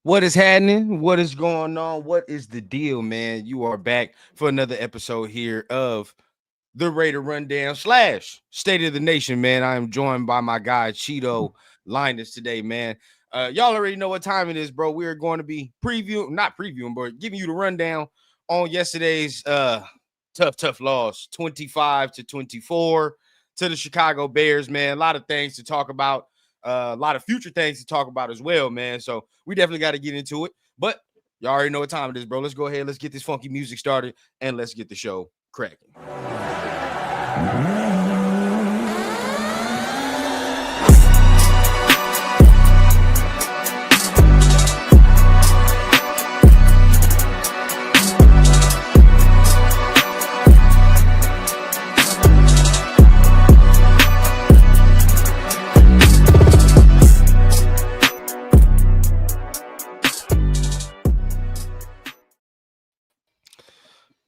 What is happening? What is going on? What is the deal, man? You are back for another episode here of the Raider Rundown slash State of the Nation, man. I am joined by my guy Cheeto Linus today, man. Y'all already know what time it is, bro. We are going to be not previewing, but giving you the rundown on yesterday's tough loss, 25-24 to the Chicago Bears, man. A lot of things to talk about. A lot of future things to talk about as well, man. So we definitely got to get into it. But y'all already know what time it is, bro. Let's go ahead. Let's get this funky music started and let's get the show cracking.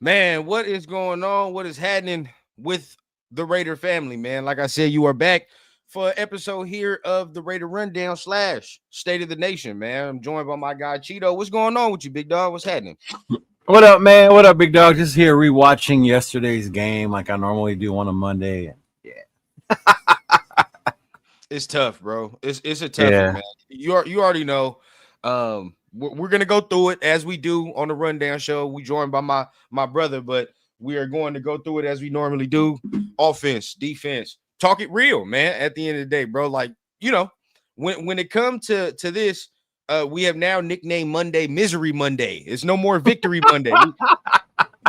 Man, what is going on? What is happening with the Raider family, man? Like I said, you are back for an episode here of the Raider Rundown slash State of the Nation, man. I'm joined by my guy Cheeto. What's going on with you, big dog? What's happening? What up, man? What up, big dog? Just here rewatching yesterday's game like I normally do on a Monday. Yeah. It's tough, bro. It's a tough one, man. You already know. We're gonna go through it as we do on the Rundown show. We joined by my brother, but we are going to go through it as we normally do. Offense, defense, talk it real, man. At the end of the day, bro. Like, you know, when it comes to this, we have now nicknamed Monday Misery Monday. It's no more Victory Monday.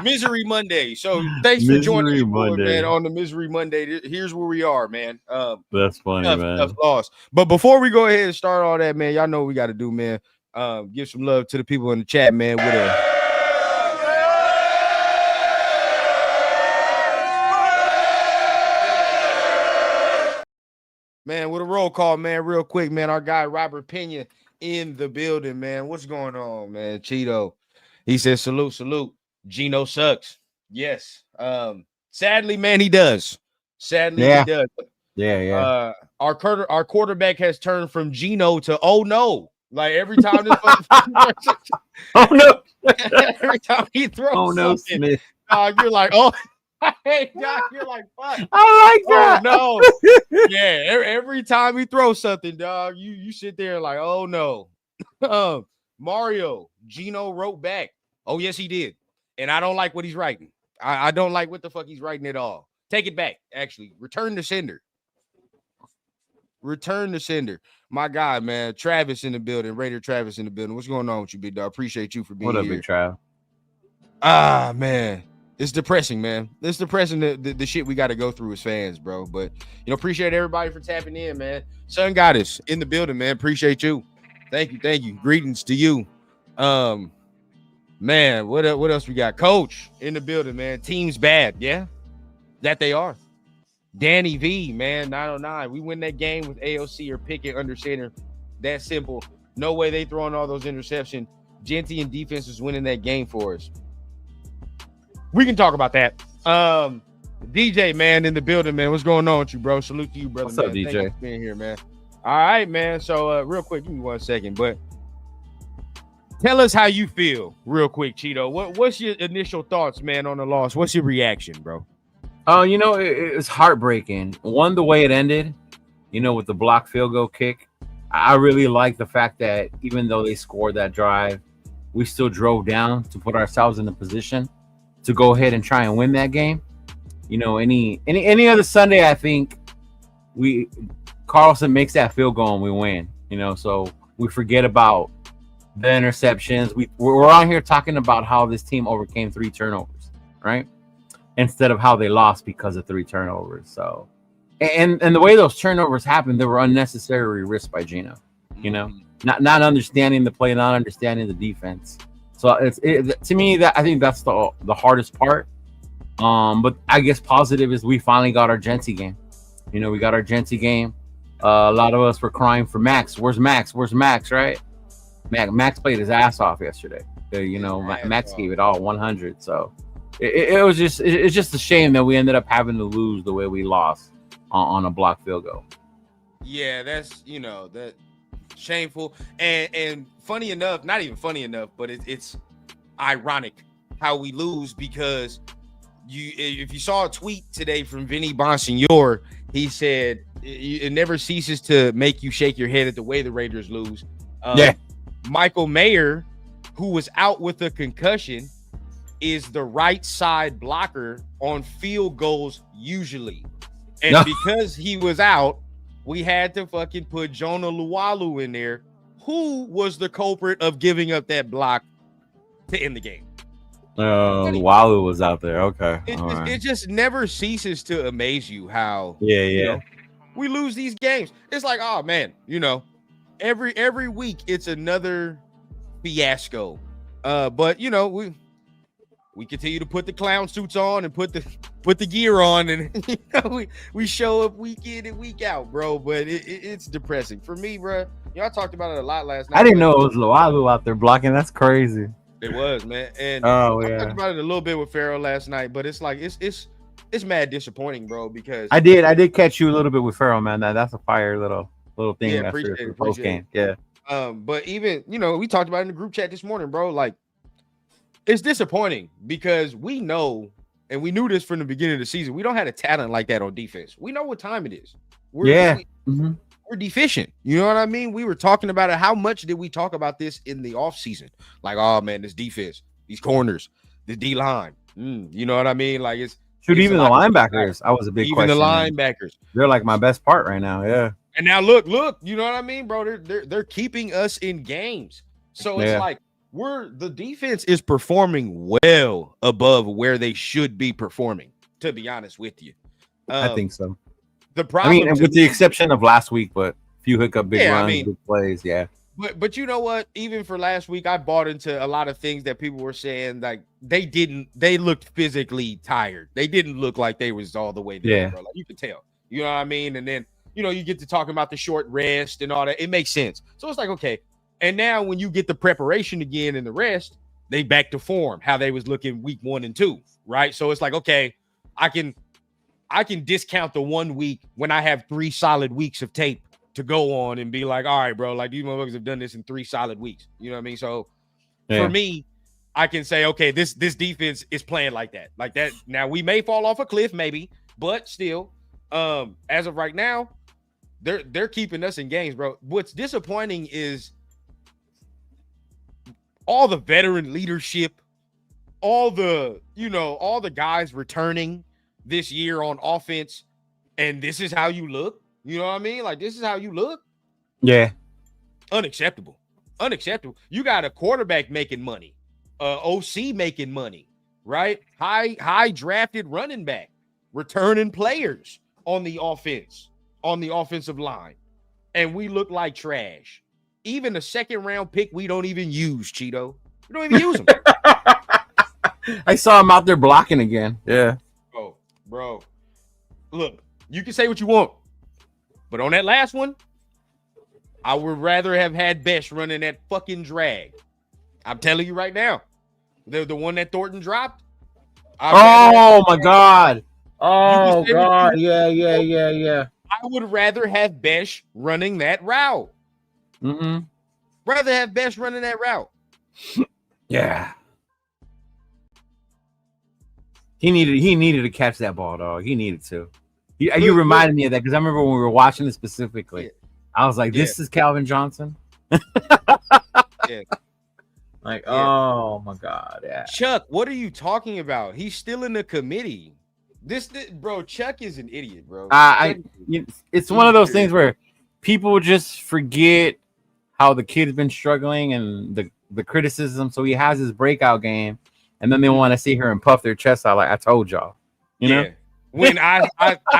Misery Monday. So thanks for joining us, boy, man, on the Misery Monday. Here's where we are, man. That's funny, man. Tough loss. But before we go ahead and start all that, man, y'all know what we got to do, man. Give some love to the people in the chat, man. With a roll call, man, real quick, man. Our guy Robert Pena in the building, man. What's going on, man? Cheeto. He says salute. Gino sucks. Yes. Sadly, man, he does. Sadly, he does. Yeah. Our quarterback has turned from Gino to oh no. Like every time this oh no, every time he throws something, Smith. You're like, oh, hey, dog, you're like, fuck. I like that. Oh no, yeah. Every time he throws something, dog, you sit there like, oh no. Mario Gino wrote back. Oh yes, he did, and I don't like what he's writing. I don't like what the fuck he's writing at all. Take it back. Actually, return to sender. Return to sender. My guy, man. Travis in the building. Raider Travis in the building. What's going on with you, big dog? Appreciate you for being here. What up, big Trav? Ah, man. It's depressing, man. It's depressing the shit we got to go through as fans, bro. But, you know, appreciate everybody for tapping in, man. Sun Goddess in the building, man. Appreciate you. Thank you. Greetings to you. Man, what else we got? Coach in the building, man. Team's bad, yeah? That they are. Danny V, man, 909. We win that game with AOC or Pickett under center. That simple. No way they throwing all those interceptions. Genty and defense is winning that game for us. We can talk about that. DJ, man, in the building, man. What's going on with you, bro? Salute to you, brother. What's man. up, DJ? Thank you for being here, man. All right, man. So, real quick, give me 1 second, but tell us how you feel, real quick, Cheeto. What's your initial thoughts, man, on the loss? What's your reaction, bro? It was heartbreaking. One, the way it ended, with the block field goal kick. I really like the fact that even though they scored that drive, we still drove down to put ourselves in a position to go ahead and try and win that game. Any other Sunday, I think Carlson makes that field goal and we win. So we forget about the interceptions. We're on here talking about how this team overcame 3 turnovers, right? Instead of how they lost because of 3 turnovers. So, and the way those turnovers happened, they were unnecessary risks by Gino. Not understanding the play, not understanding the defense. So to me, that I think that's the hardest part. But I guess positive is we finally got our Genty game. We got our Genty game. A lot of us were crying for Max. Where's Max? Where's Max? Right? Max played his ass off yesterday. Max gave it all 100. So it's just a shame that we ended up having to lose the way we lost on a block field goal. Yeah, that's that shameful and funny enough, not even funny enough, but it's ironic how we lose because if you saw a tweet today from Vinny Bonsignor, he said it never ceases to make you shake your head at the way the Raiders lose. Michael Mayer, who was out with a concussion, is the right side blocker on field goals usually. And because he was out, we had to fucking put Jonah Luwalu in there, who was the culprit of giving up that block to end the game. Luwalu was out there. Okay. It just never ceases to amaze you how we lose these games. It's like, oh man, every week it's another fiasco. But we continue to put the clown suits on and put the gear on, and we show up week in and week out, bro. But it's depressing for me, bro. I talked about it a lot last night. I didn't know it was Luwalu out there blocking. That's crazy. It was, man. And I talked about it a little bit with Farrell last night, but it's like it's mad disappointing, bro. Because I did catch you a little bit with Farrell, man. That's a fire little thing. Yeah, appreciate it. Post game. Yeah. But even we talked about it in the group chat this morning, bro. Like, it's disappointing because we know, and we knew this from the beginning of the season, we don't have a talent like that on defense. We know what time it is. We're deficient. You know what I mean? We were talking about it. How much did we talk about this in the offseason? Like, oh man, this defense, these corners, the D line. You know what I mean? Like even the linebackers. I was a big question. Even the linebackers. They're like my best part right now. Yeah. And now look, you know what I mean, bro? They're keeping us in games. So it's like the defense is performing well above where they should be performing, to be honest with you. I think so. The problem, with the exception of last week, but a few hiccup big runs, big plays, But you know what? Even for last week, I bought into a lot of things that people were saying. Like they looked physically tired. They didn't look like they was all the way there, bro. Like, you could tell. You know what I mean? And then you get to talking about the short rest and all that. It makes sense. So it's like, okay. And now when you get the preparation again and the rest, they back to form, how they was looking week 1 and 2, right? So it's like, okay, I can discount the 1 week when I have 3 solid weeks of tape to go on and be like, all right, bro, like these motherfuckers have done this in 3 solid weeks. You know what I mean? So for me, I can say, okay, this defense is playing like that. Like that. Now we may fall off a cliff, maybe, but still, as of right now, they're keeping us in games, bro. What's disappointing is all the veteran leadership, all the guys returning this year on offense, and this is how you look. You know what I mean? Like, this is how you look. Yeah. Unacceptable. You got a quarterback making money, OC making money, right? High drafted running back, returning players on the offense, on the offensive line, and we look like trash. Even a 2nd round pick, we don't even use, Cheeto. We don't even use them. I saw him out there blocking again. Yeah. Bro, look, You can say what you want, but on that last one, I would rather have had Besh running that fucking drag. I'm telling you right now, the one that Thornton dropped. Oh my God! Oh God! Yeah. I would rather have Besh running that route. Mm-hmm. Rather have Besh running that route. Yeah. He needed to catch that ball, dog. He needed to. You reminded me of that because I remember when we were watching it specifically. Yeah. I was like, "This is Calvin Johnson." Yeah. Like, oh my God, yeah. Chuck, what are you talking about? He's still in the committee. This bro, Chuck is an idiot, bro. It's one of those things where people just forget how the kid's been struggling and the criticism. So he has his breakout game, and then they want to see her and puff their chest out like I told y'all. You know? When I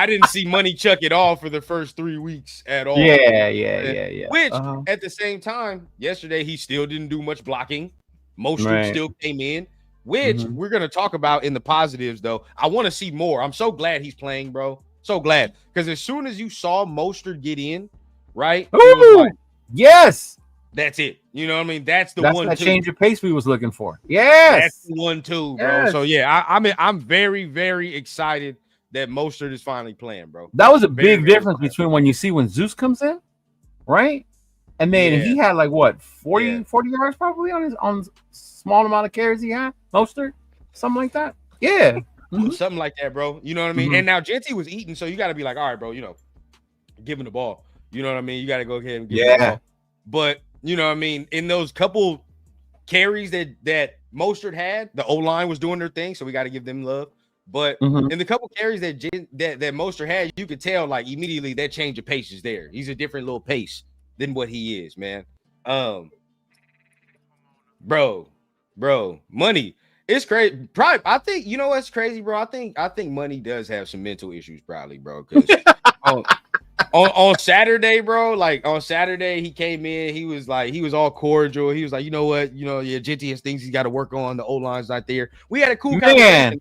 didn't see Money Chuck at all for the first 3 weeks at all. Yeah. Which at the same time, yesterday he still didn't do much blocking. Mostert still came in, which we're gonna talk about in the positives though. I want to see more. I'm so glad he's playing, bro. So glad. Because as soon as you saw Mostert get in, right? Like, yes. That's it. You know what I mean? That's one that change of pace we was looking for. Yes. That's the 1-2, bro. Yes. So yeah, I'm very, very excited that Mostert is finally playing, bro. That was a big difference between when Zeus comes in, right? And then he had like what 40 yards probably on small amount of carries he had, Mostert, something like that. Yeah. Something like that, bro. You know what I mean? And now Genty was eating, so you got to be like, all right, bro, give him the ball. You know what I mean? You got to go ahead and give him the ball. But you know what I mean? In those couple carries that Mostert had, the O-line was doing their thing, so we got to give them love. But in the couple carries that Mostert had, you could tell like immediately that change of pace is there. He's a different little pace than what he is, man. Bro, Money. It's crazy. Probably, I think you know what's crazy, bro. I think Money does have some mental issues, probably, bro. Because on Saturday, bro, like on Saturday, he came in. He was all cordial. He was like, you know what, Genty has things he's got to work on. The O-line's not there. We had a cool conversation.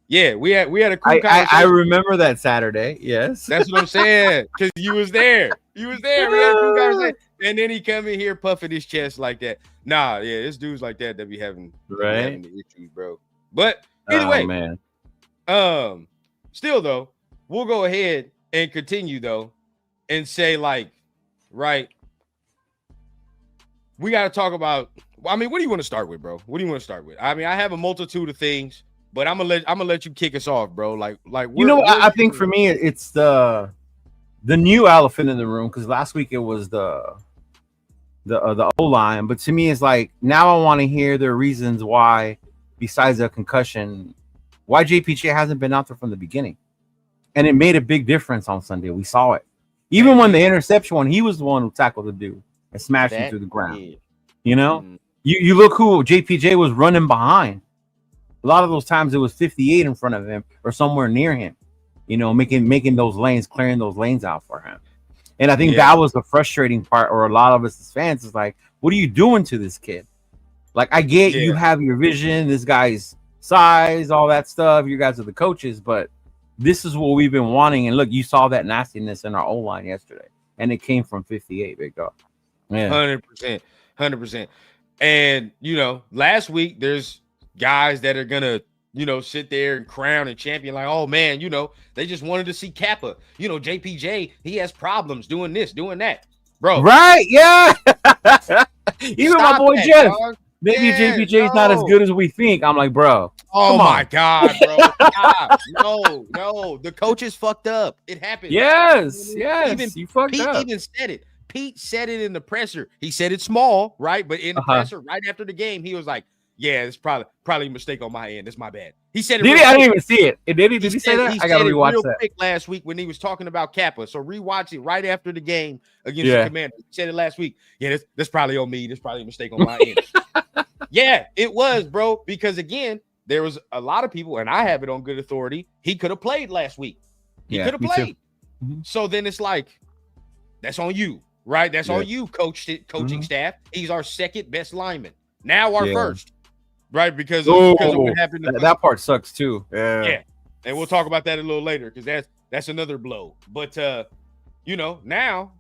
Yeah, we had a cool conversation. I remember that Saturday. Yes, that's what I'm saying. Because you was there. We had a cool conversation. And then he come in here puffing his chest like that. Nah, yeah, this dude's like that be having the issues, bro. But either way, man. Still though, we'll go ahead and continue though, and say like, right. We got to talk about. I mean, what do you want to start with, bro? What do you want to start with? I mean, I have a multitude of things, but I'm gonna let you kick us off, bro. Like I think for me, it's the new elephant in the room because last week it was the O-line, but to me it's like now I want to hear the reasons why, besides a concussion, why JPJ hasn't been out there from the beginning, and it made a big difference on Sunday. We saw it, even when the interception one, he was the one who tackled the dude and smashed him through the ground. You know, you look who JPJ was running behind. A lot of those times it was 58 in front of him or somewhere near him. You know, making those lanes, clearing those lanes out for him. And I think that was the frustrating part, or a lot of us as fans is like, what are you doing to this kid? Like, I get you have your vision, this guy's size, all that stuff. You guys are the coaches, but this is what we've been wanting. And look, you saw that nastiness in our O-line yesterday, and it came from 58, big dog. Yeah, 100%. And last week there's guys that are gonna sit there and crown and champion like, oh man, they just wanted to see Kappa. JPJ, he has problems doing this, doing that, bro. Right? Yeah. Even my boy Jeff. Dog. Maybe JPJ is not as good as we think. I'm like, bro. Oh my God, bro. God, no. The coach is fucked up. It happened. Yes. You fucked Pete up. Even said it. Pete said it in the presser. He said it small, right? But in the presser, right after the game, he was like, yeah, it's probably a mistake on my end. It's my bad. He said it. I didn't even see it. Did he say that? I gotta rewatch that. Quick last week when he was talking about Kappa. So rewatch it right after the game against the Commanders. He said it last week. Yeah, that's probably on me. That's probably a mistake on my end. Yeah, it was, bro. Because again, there was a lot of people, and I have it on good authority. He could have played last week. He could have played. So then it's like, that's on you, right? That's on you, coaching staff. He's our second best lineman. Now our first. Right, because of what happened. That part sucks too. Yeah, and we'll talk about that a little later because That's another blow. But now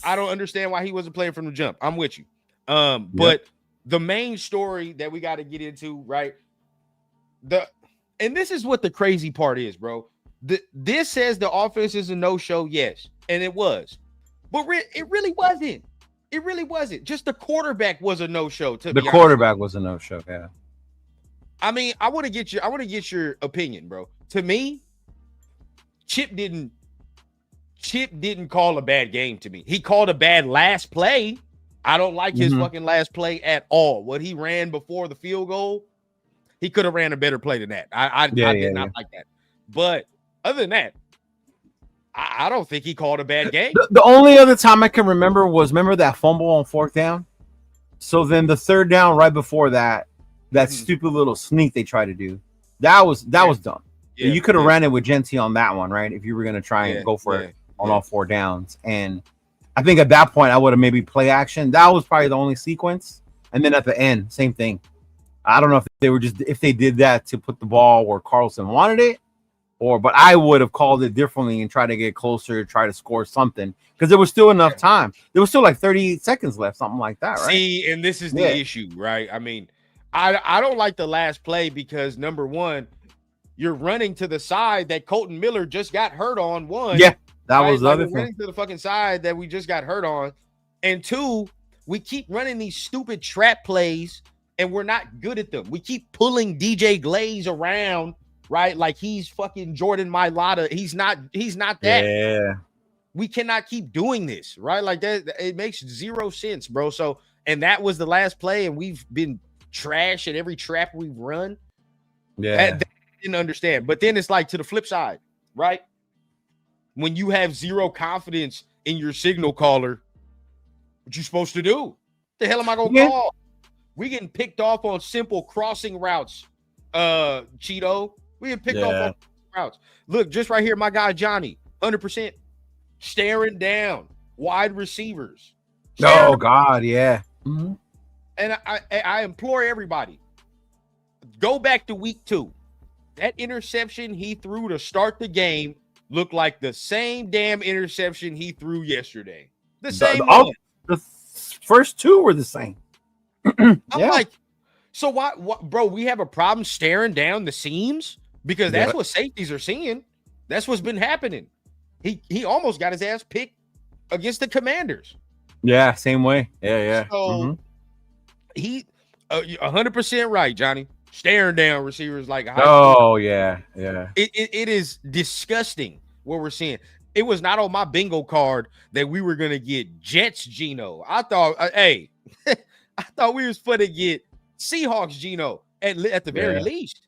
I don't understand why he wasn't playing from the jump. I'm with you. But the main story that we got to get into, right? And this is what the crazy part is, bro. This says the offense is a no-show, yes, and it was, but it really wasn't. It really wasn't. Just the quarterback was a no-show. The quarterback was a no-show. Yeah. I mean, I want to get your opinion, bro. To me, Chip didn't call a bad game to me. He called a bad last play. I don't like his fucking last play at all. What he ran before the field goal, he could have ran a better play than that. I did not like that. But other than that, I don't think he called a bad game. The only other time I can remember that fumble on 4th down. So then the 3rd down right before that stupid little sneak they tried to do, that was dumb. Yeah, you could have ran it with Genty on that one, right? If you were going to try and go for it on all 4 downs. And I think at that point I would have maybe play action. That was probably the only sequence. And then at the end, same thing. I don't know if they did that to put the ball where Carlson wanted it, but I would have called it differently and tried to get closer, try to score something, because there was still enough time. There was still like 38 seconds left, something like that, right? See, and this is the issue, right? I mean, I don't like the last play because, number one, you're running to the side that Colton Miller just got hurt on. One, yeah, that was the other thing. Running to the fucking side that we just got hurt on, and two, we keep running these stupid trap plays, and we're not good at them. We keep pulling DJ Glaze around, right? Like he's fucking Jordan Mailata. He's not that. Yeah. We cannot keep doing this, right? Like that, it makes zero sense, bro. So, and that was the last play, and we've been trash at every trap we've run. Yeah. That I didn't understand. But then it's like to the flip side, right? When you have zero confidence in your signal caller, what you supposed to do? The hell am I gonna call? We getting picked off on simple crossing routes, Cheeto. We getting picked off on routes. Look, just right here, my guy Johnny, 100% staring down wide receivers. Oh God, yeah. Mm-hmm. And I implore everybody, go back to week 2. That interception he threw to start the game looked like the same damn interception he threw yesterday. The same one. The first 2 were the same. I'm like, so what, bro? We have a problem staring down the seams because that's what safeties are seeing. That's what's been happening. He almost got his ass picked against the Commanders. Yeah, same way. Yeah. So he 100% right, Johnny. Staring down receivers like yeah. It is disgusting what we're seeing. It was not on my bingo card that we were gonna get Jets Geno. I thought, I thought we was going to get Seahawks Geno at the very least.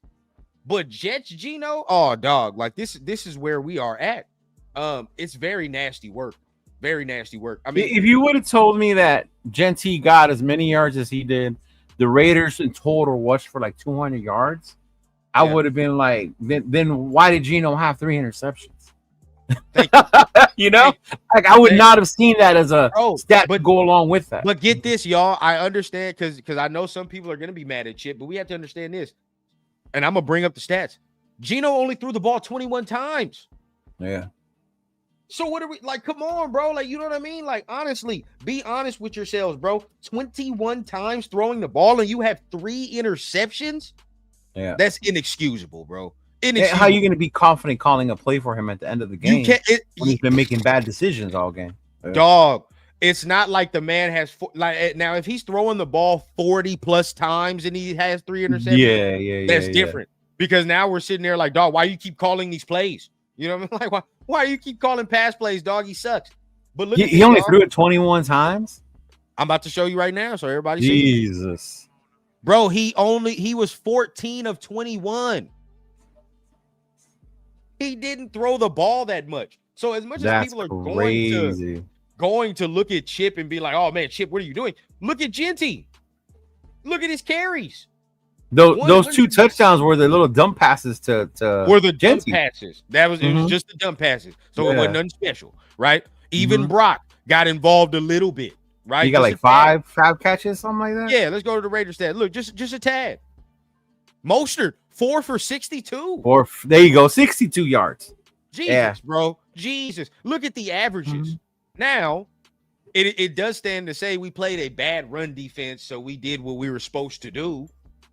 But Jets Geno, oh dog, like this is where we are at. It's very nasty work. Very nasty work. I mean, if you would have told me that Genty got as many yards as he did, the Raiders in total rushed for like 200 yards, I would have been like, then why did Geno have 3 interceptions? You know, like I would not have seen that as a stat but go along with that. But get this, y'all. I understand because I know some people are going to be mad at Chip, but we have to understand this. And I'm gonna bring up the stats. Geno only threw the ball 21 times. Yeah. So what are we like? Come on, bro. Like, you know what I mean? Like, honestly, be honest with yourselves, bro. 21 times throwing the ball and you have 3 interceptions. Yeah, that's inexcusable, bro. How are you going to be confident calling a play for him at the end of the game? When he's been making bad decisions all game. Dog, it's not like the man has now if he's throwing the ball 40 plus times and he has 3 interceptions. That's different because now we're sitting there like, dog, why you keep calling these plays? You know what I mean? Like, why you keep calling pass plays, dog? He sucks. But look, he only threw it 21 times. I'm about to show you right now, so everybody Jesus, sees. Bro, he was 14 of 21. He didn't throw the ball that much. So as much as people are going to look at Chip and be like, "Oh man, Chip, what are you doing?" Look at Genty. Look at his carries. Those 2 touchdowns were the little dump passes to were the dump passes. That was it was just the dump passes. So it wasn't nothing special, right? Even Brock got involved a little bit, right? He got like 5 catches, something like that. Yeah, let's go to the Raiders stat. Look, just a tad. Mostert 4 for 62. Or there you go, 62 yards. Jesus, bro. Jesus. Look at the averages. Now, it does stand to say we played a bad run defense, so we did what we were supposed to do,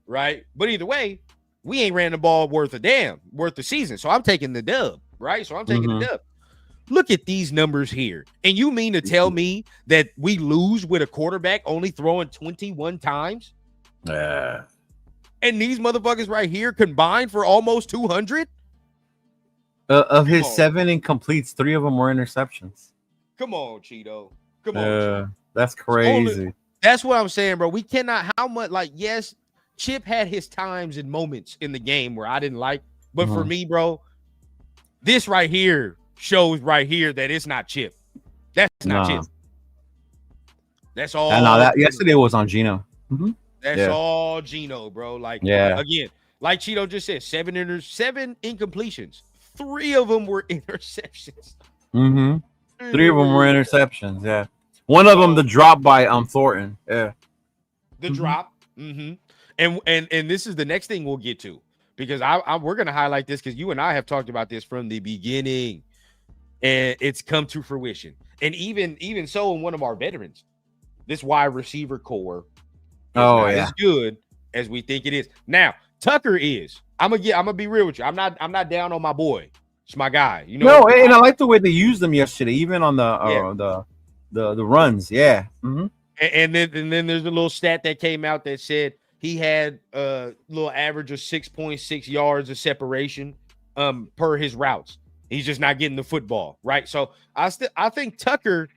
right? But either way, we ain't ran the ball worth the season. So I'm taking the dub, right? So I'm taking the dub. Look at these numbers here. And you mean to tell me that we lose with a quarterback only throwing 21 times? Yeah. And these motherfuckers right here combined for almost 200? Of his 7 incompletes, 3 of them were interceptions. Come on, Cheeto. Come on. Cheeto. That's crazy. That's what I'm saying, bro. We cannot, how much, like, yes, Chip had his times and moments in the game where I didn't like, but for me, bro, this right here shows right here that it's not Chip. That's not Chip. That's all. That yesterday was on Gino. That's all Gino, bro. Like, again, like Cheeto just said, 7 incompletions. 3 of them were interceptions. 3 of them were interceptions. Yeah. One of them, the drop by Thornton. Yeah. The drop. And this is the next thing we'll get to, because we're gonna highlight this because you and I have talked about this from the beginning, and it's come to fruition. And even so, in one of our veterans, this wide receiver core is not as good as we think it is. Now, Tucker is. I'm gonna be real with you. I'm not down on my boy. It's my guy. You know. No, and I like the way they used them yesterday, even on the runs. Yeah. And then there's a little stat that came out that said he had a little average of 6.6 yards of separation per his routes. He's just not getting the football, right? So I think Tucker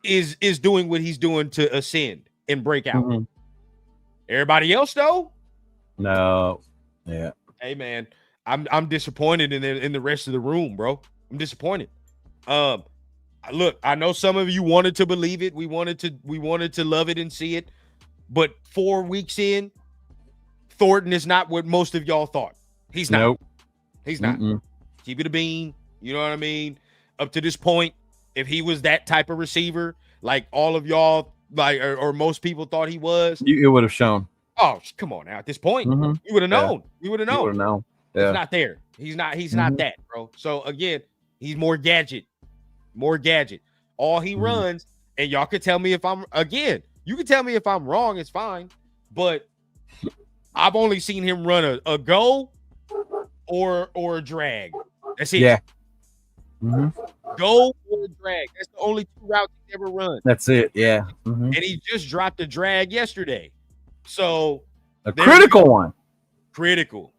is doing what he's doing to ascend and break out. Everybody else though? No. Yeah. Hey man, I'm disappointed in the rest of the room, bro. I'm disappointed. Look, I know some of you wanted to believe it. We wanted to love it and see it. But 4 weeks in, Thornton is not what most of y'all thought. He's not. Nope. He's not. Keep it a bean. You know what I mean? Up to this point, if he was that type of receiver, like all of y'all, like or most people thought he was, it would have shown. Oh, come on now. At this point, you would have known. You would have known. You would have known. Yeah. He's not there. He's not that, bro. So again, he's more gadget. All he runs, and y'all could tell me if you can tell me if I'm wrong, it's fine. But I've only seen him run a go or a drag. That's it. Yeah. Go or a drag. That's the only 2 routes he ever run. That's it. Yeah. And he just dropped a drag yesterday. So a critical one. Critical.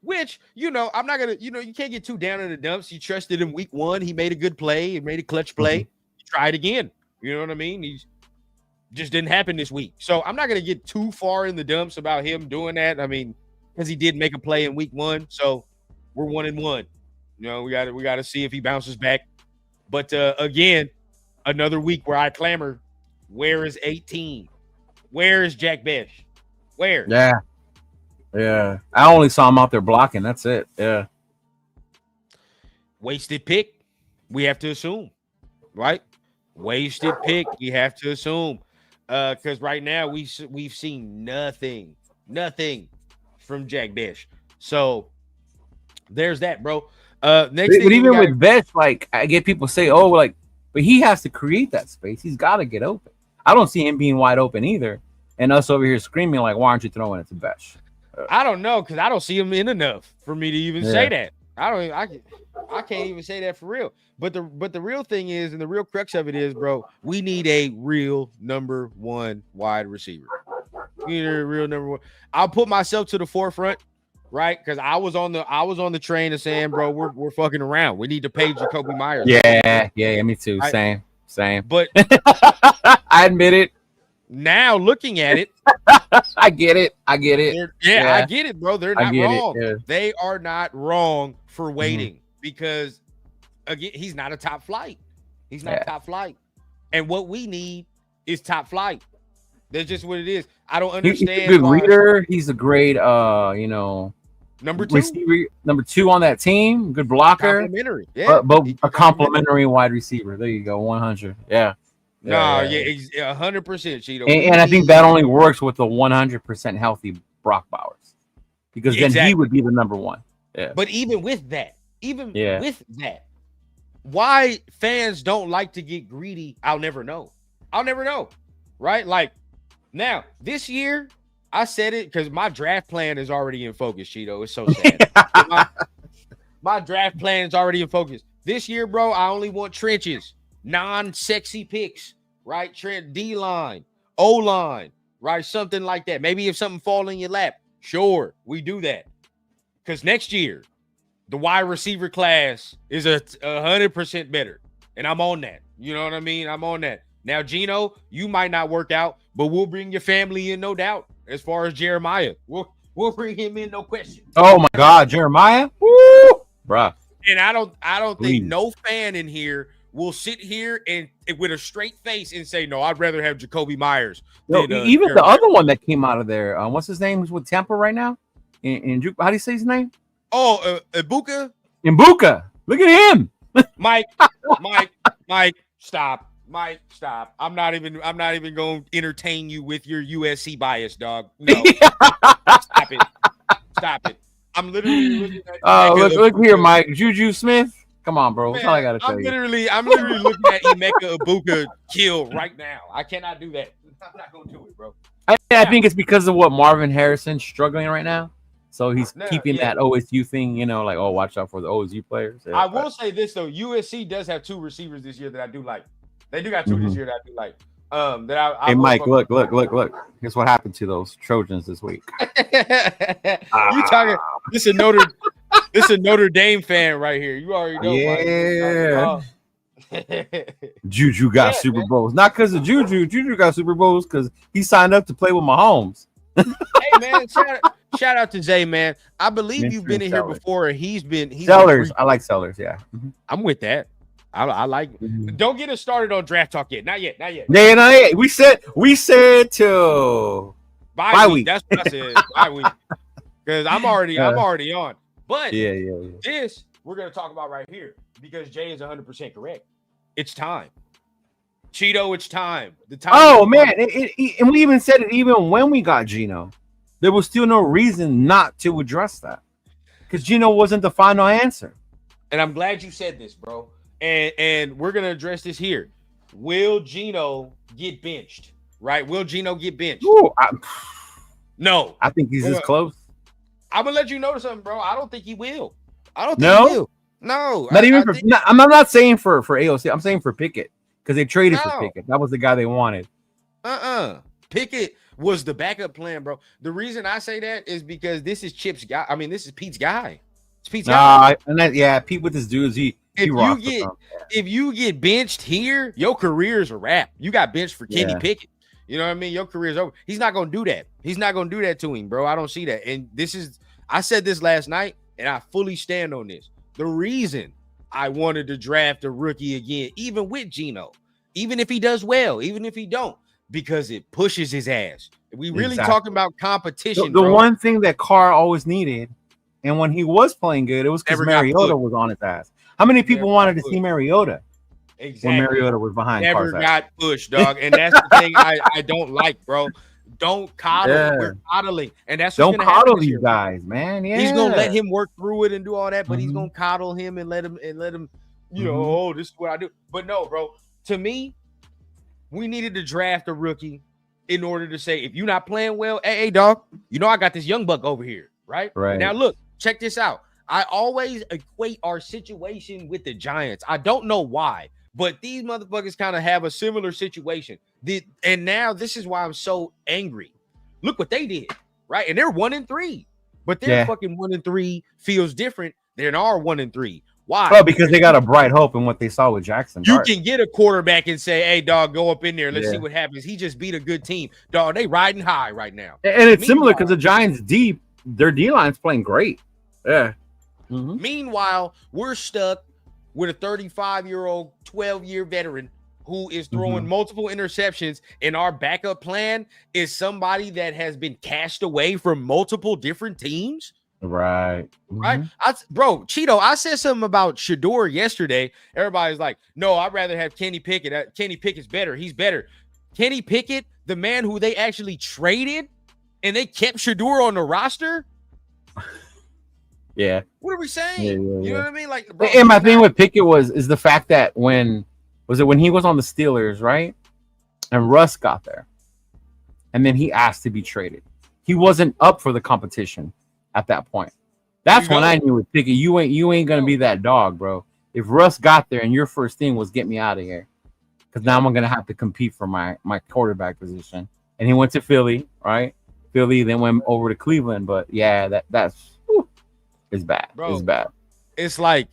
Which, I'm not gonna, you can't get too down in the dumps. You trusted him week 1. He made a good play. He made a clutch play. He tried again. You know what I mean? He's just didn't happen this week. So I'm not gonna get too far in the dumps about him doing that. I mean, because he did make a play in week 1. So we're 1-1. We gotta see if he bounces back. But again, another week where I clamor, where is 18? Where is Jack Besh? Where? Yeah. I only saw him out there blocking. That's it. Yeah. Wasted pick. We have to assume, right? Wasted pick. We have to assume, because right now we've seen nothing from Jack Besh. So there's that, bro. Next thing, but even with Besh, like I get people say, but he has to create that space. He's got to get open. I don't see him being wide open either, and us over here screaming like, "Why aren't you throwing it to Besh?" I don't know, because I don't see him in enough for me to even say that. I can't even say that for real. But the real thing is, and the real crux of it is, bro, we need a real number 1 wide receiver. We need a real number 1. I'll put myself to the forefront, right? Because I was on the train of saying, bro, we're fucking around. We need to pay Jacoby Myers. Yeah, me too. Same. But I admit it. Now looking at it, I get it. I get it, bro. They're not wrong. Yeah. They are not wrong for waiting because, again, he's not a top flight. He's not top flight. And what we need is top flight. That's just what it is. I don't understand. He's a good reader. He's a great, number 2 receiver, number 2 on that team. Good blocker. Complimentary. Yeah. But a complimentary wide receiver. There you go. 100. Yeah. 100%, Cheeto. And I think that only works with the 100% healthy Brock Bowers, because then he would be the number 1. Yeah. But even with that, Even Yeah. with that, why fans don't like to get greedy, I'll never know. I'll never know. Right? Like now, this year, I said it because my draft plan is already in focus, Cheeto. It's so sad. My draft plan is already in focus. This year, bro, I only want trenches, non-sexy picks, right? Trent D-line, O-line, right? Something like that. Maybe if something fall in your lap, sure, we do that. Because next year, the wide receiver class is 100% better. And I'm on that. You know what I mean? I'm on that. Now, Gino, you might not work out, but we'll bring your family in, no doubt. As far as Jeremiah, we'll bring him in, no question. Oh my God, Jeremiah, woo, bruh. And I don't Please. think no fan in here will sit here and with a straight face and say, no, I'd rather have Jacoby Myers. No, Than, even Jeremiah. the other one that came out of there, what's his name? Who's with Tampa right now? How do you say his name? Oh, Ibuka. Mbuka. Look at him. Mike, stop. Mike, stop. I'm not even going to entertain you with your USC bias, dog. No. Stop it. Stop it. I'm literally looking at look here, Mike. Juju Smith. Come on, bro. That's all I gotta tell you. I'm literally looking at Emeka Ibuka kill right now. I cannot do that. I'm not gonna do it, bro. I think it's because of what Marvin Harrison's struggling right now. So he's keeping that OSU thing, like, oh, watch out for the OSU players. Yeah, I will say this though, USC does have 2 receivers this year that I do like. They do got 2 this year that I do like. Hey Mike, look. Here's what happened to those Trojans this week. You talking? This is a Notre Dame fan right here. You already know. Yeah. Juju got Super Bowls, not because of Juju. Juju got Super Bowls because he signed up to play with Mahomes. Hey man, shout out to Zay, man. I believe you've been in here before. He's Sellers. I like Sellers. Yeah, I'm with that. I like. Don't get us started on draft talk yet. Not yet. Yeah, not yet. We said till bye week. That's what I said. Bye week. Because I'm already on. But this we're gonna talk about right here because Jay is 100% correct. It's time, Cheeto. It's time. The time. Oh man, and we even said it even when we got Gino. There was still no reason not to address that because Gino wasn't the final answer. And I'm glad you said this, bro. And we're gonna address this here. Will Gino get benched? Right? Will Gino get benched? Ooh, no. I think he's this close. I'm gonna let you know something, bro. I don't think he will. I don't think he will. No. I'm not saying for AOC. I'm saying for Pickett because they traded for Pickett. That was the guy they wanted. Pickett was the backup plan, bro. The reason I say that is because this is Chip's guy. I mean, this is Pete's guy. It's Pete's guy. Pete with his dudes. If you get benched here, your career's a wrap. You got benched for Kenny Pickett. You know what I mean? Your career's over. He's not gonna do that. He's not gonna do that to him, bro. I don't see that. And I said this last night, and I fully stand on this. The reason I wanted to draft a rookie again, even with Gino, even if he does well, even if he don't, because it pushes his ass. We really talking about competition. The one thing that Carr always needed, and when he was playing good, it was because Mariota was on his ass. How many people wanted to see Mariota? Exactly. When Mariota was behind. Never got pushed, dog. And that's the thing I don't like, bro. Don't coddle. Yeah. We're coddling. And that's what's don't coddle these guys, man. Yeah. He's gonna let him work through it and do all that, but he's gonna coddle him and let him, oh, this is what I do. But no, bro. To me, we needed to draft a rookie in order to say, if you're not playing well, hey, dog, I got this young buck over here, right? Right. Now look, check this out. I always equate our situation with the Giants. I don't know why, but these motherfuckers kind of have a similar situation. And now this is why I'm so angry. Look what they did, right? And they're 1-3, but their fucking 1-3 feels different than our 1-3. Why? Oh, because they got a bright hope in what they saw with Jackson. You can get a quarterback and say, hey, dog, go up in there. Let's see what happens. He just beat a good team. Dog, they riding high right now. And it's similar because the Giants their D-line's playing great. Yeah. Meanwhile, we're stuck with a 35-year-old, 12-year veteran who is throwing multiple interceptions, and our backup plan is somebody that has been cashed away from multiple different teams. Right. Right. Bro, Cheeto, I said something about Shador yesterday. Everybody's like, no, I'd rather have Kenny Pickett. Kenny Pickett's better. He's better. Kenny Pickett, the man who they actually traded, and they kept Shador on the roster. Yeah. What are we saying? Yeah, You know yeah. what I mean? Like, bro, And my thing with Pickett is the fact that when he was on the Steelers, right? And Russ got there, and then he asked to be traded. He wasn't up for the competition at that point. That's when I knew with Pickett, you ain't gonna be that dog, bro. If Russ got there and your first thing was get me out of here, because now I'm gonna have to compete for my quarterback position. And he went to Philly, right? Philly, then went over to Cleveland. But yeah, that's it's bad. bro, It's bad. it's like,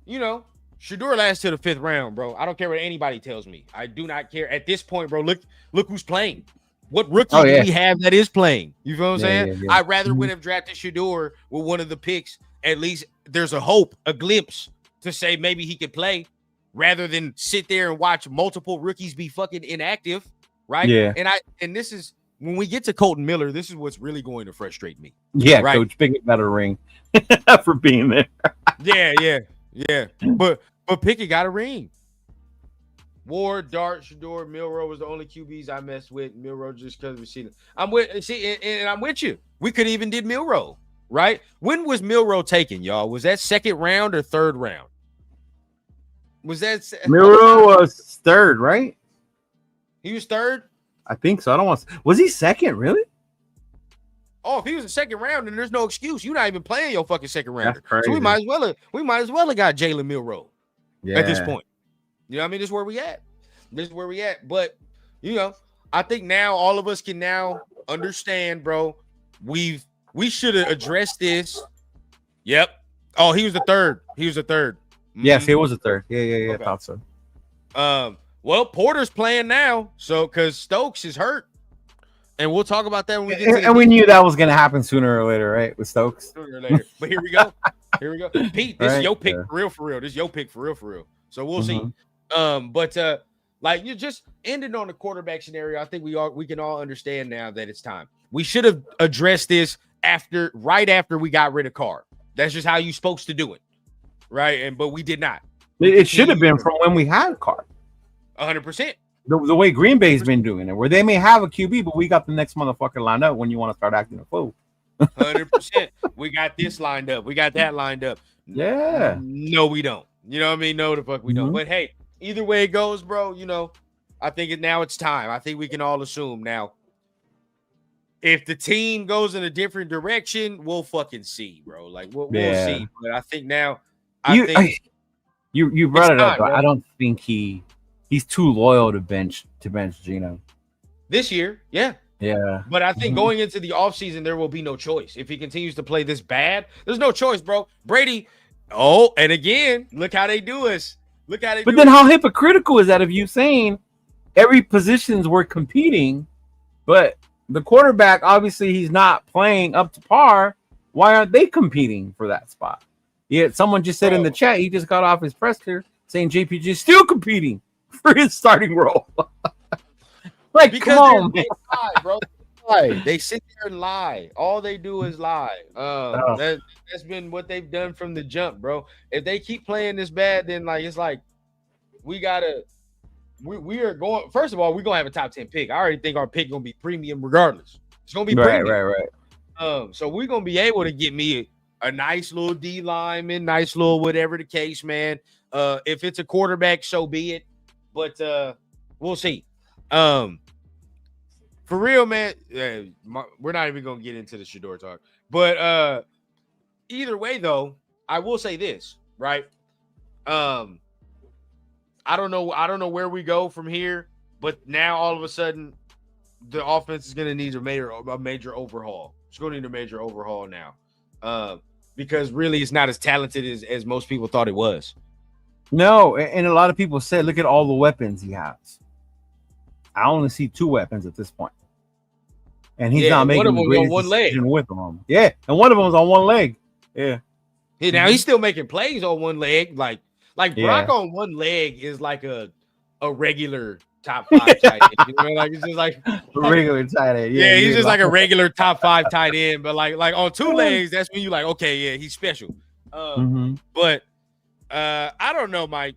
you know, Shador lasts to the 5th round, bro. I don't care what anybody tells me. I do not care at this point, bro. Look who's playing. What rookie do we have that is playing? You feel what I'm saying? Yeah. I'd rather would have drafted Shador with one of the picks. At least there's a hope, a glimpse to say maybe he could play, rather than sit there and watch multiple rookies be fucking inactive, right? Yeah. And this is when we get to Colton Miller, this is what's really going to frustrate me. Yeah, right? Coach Pickett got a ring for being there. Yeah. But Pickett got a ring. Ward, Dart, Shador, Milroe was the only QBs I messed with. Milroe just because we seen it. I'm with you. We could even did Milroe, right? When was Milroe taken, y'all? Was that 2nd round or 3rd round? Was that Milroe was 3rd, right? He was 3rd? I think so. I don't want to, was he 2nd, really? Oh, if he was a 2nd round, then there's no excuse. You're not even playing your fucking 2nd rounder. That's crazy. So we might as well have got Jalen Milroe at this point. You know what I mean? This is where we at. But, you know, I think now all of us can now understand, bro. We should have addressed this. Yep. Oh, he was the 3rd. Yes, he was a 3rd. Yeah. Okay. I thought so. Well, Porter's playing now, so because Stokes is hurt. And we'll talk about that when we get to and we knew that was going to happen sooner or later, right? With Stokes. Sooner or later. But here we go. Pete, this is your pick Yeah. for real. This is your pick for real. So we'll see. But like you just ended on the quarterback scenario. I think we can all understand now that it's time. We should have addressed this right after we got rid of Carr. That's just how you're supposed to do it, right? But we did not. It should have been from when we had Carr. 100%. The way Green Bay's been doing it, where they may have a QB, but we got the next motherfucker lined up when you want to start acting a fool. 100%. We got this lined up. We got that lined up. Yeah. No, we don't. You know what I mean? No, the fuck we don't. But hey, either way it goes, bro, you know, I think now it's time. I think we can all assume now. If the team goes in a different direction, we'll fucking see, bro. Like we'll see. But I think now, you brought it up. But I don't think he's too loyal to bench Gino this year. Yeah. But I think going into the offseason, there will be no choice. If he continues to play this bad, there's no choice, bro. Brady. Oh, and again, look how they do us. But then how hypocritical is that of you saying every positions we're competing, but the quarterback, obviously he's not playing up to par. Why aren't they competing for that spot? Yet someone just said in the chat, he just got off his presser saying JPG is still competing for his starting role. Like, because come on, they lie, bro. They sit there and lie. All they do is lie. That's been what they've done from the jump, bro. If they keep playing this bad, then it's like we are going. First of all, we're gonna have a top 10 pick. I already think our pick gonna be premium regardless. It's gonna be premium. Right. So we're gonna be able to get me a nice little D lineman, nice little whatever the case, man. If it's a quarterback, so be it. But we'll see. For real, man. We're not even gonna get into the Shador talk. But either way, though, I will say this, right? I don't know where we go from here, but now all of a sudden the offense is going to need a major overhaul. It's going to need a major overhaul now, because really it's not as talented as most people thought it was. No, and a lot of people said, look at all the weapons he has. I only see 2 weapons at this point, and he's not making the greatest decision with them. Yeah, and one of them is on one leg. Yeah. Now he's still making plays on one leg, like Brock on one leg is like a regular top 5 tight end. You know, like it's just like a regular tight end. Yeah, he's just like a regular top 5 tight end. But like on 2 legs, that's when you like, okay, yeah, he's special. But I don't know, Mike.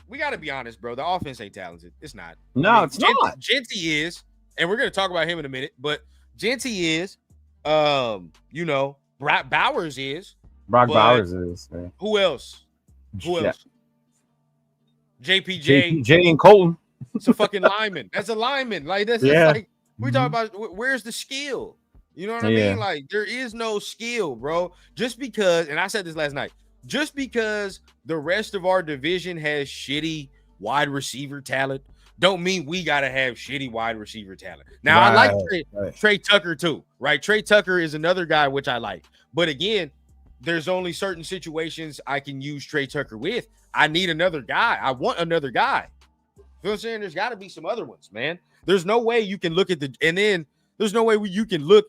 We got to be honest, bro. The offense ain't talented. It's not. No, it's not. Genty is, and we're gonna talk about him in a minute. But Genty is, Bowers is. Brock But Bowers is. Man. who else? Who Yeah. else? JPJ. JPJ and Colton. It's a fucking lineman. That's a lineman. Like that's Yeah. like we talk about where's the skill? You know what I Yeah. mean? Like there is no skill, bro. Just because, and I said this last night, just because the rest of our division has shitty wide receiver talent, don't mean we gotta have shitty wide receiver talent. Now I like Trey Tucker too, right? Trey Tucker is another guy which I like, but again, there's only certain situations I can use Trey Tucker with. I need another guy. I want another guy. You know what I'm saying? There's got to be some other ones, man. There's no way you can look at there's no way you can look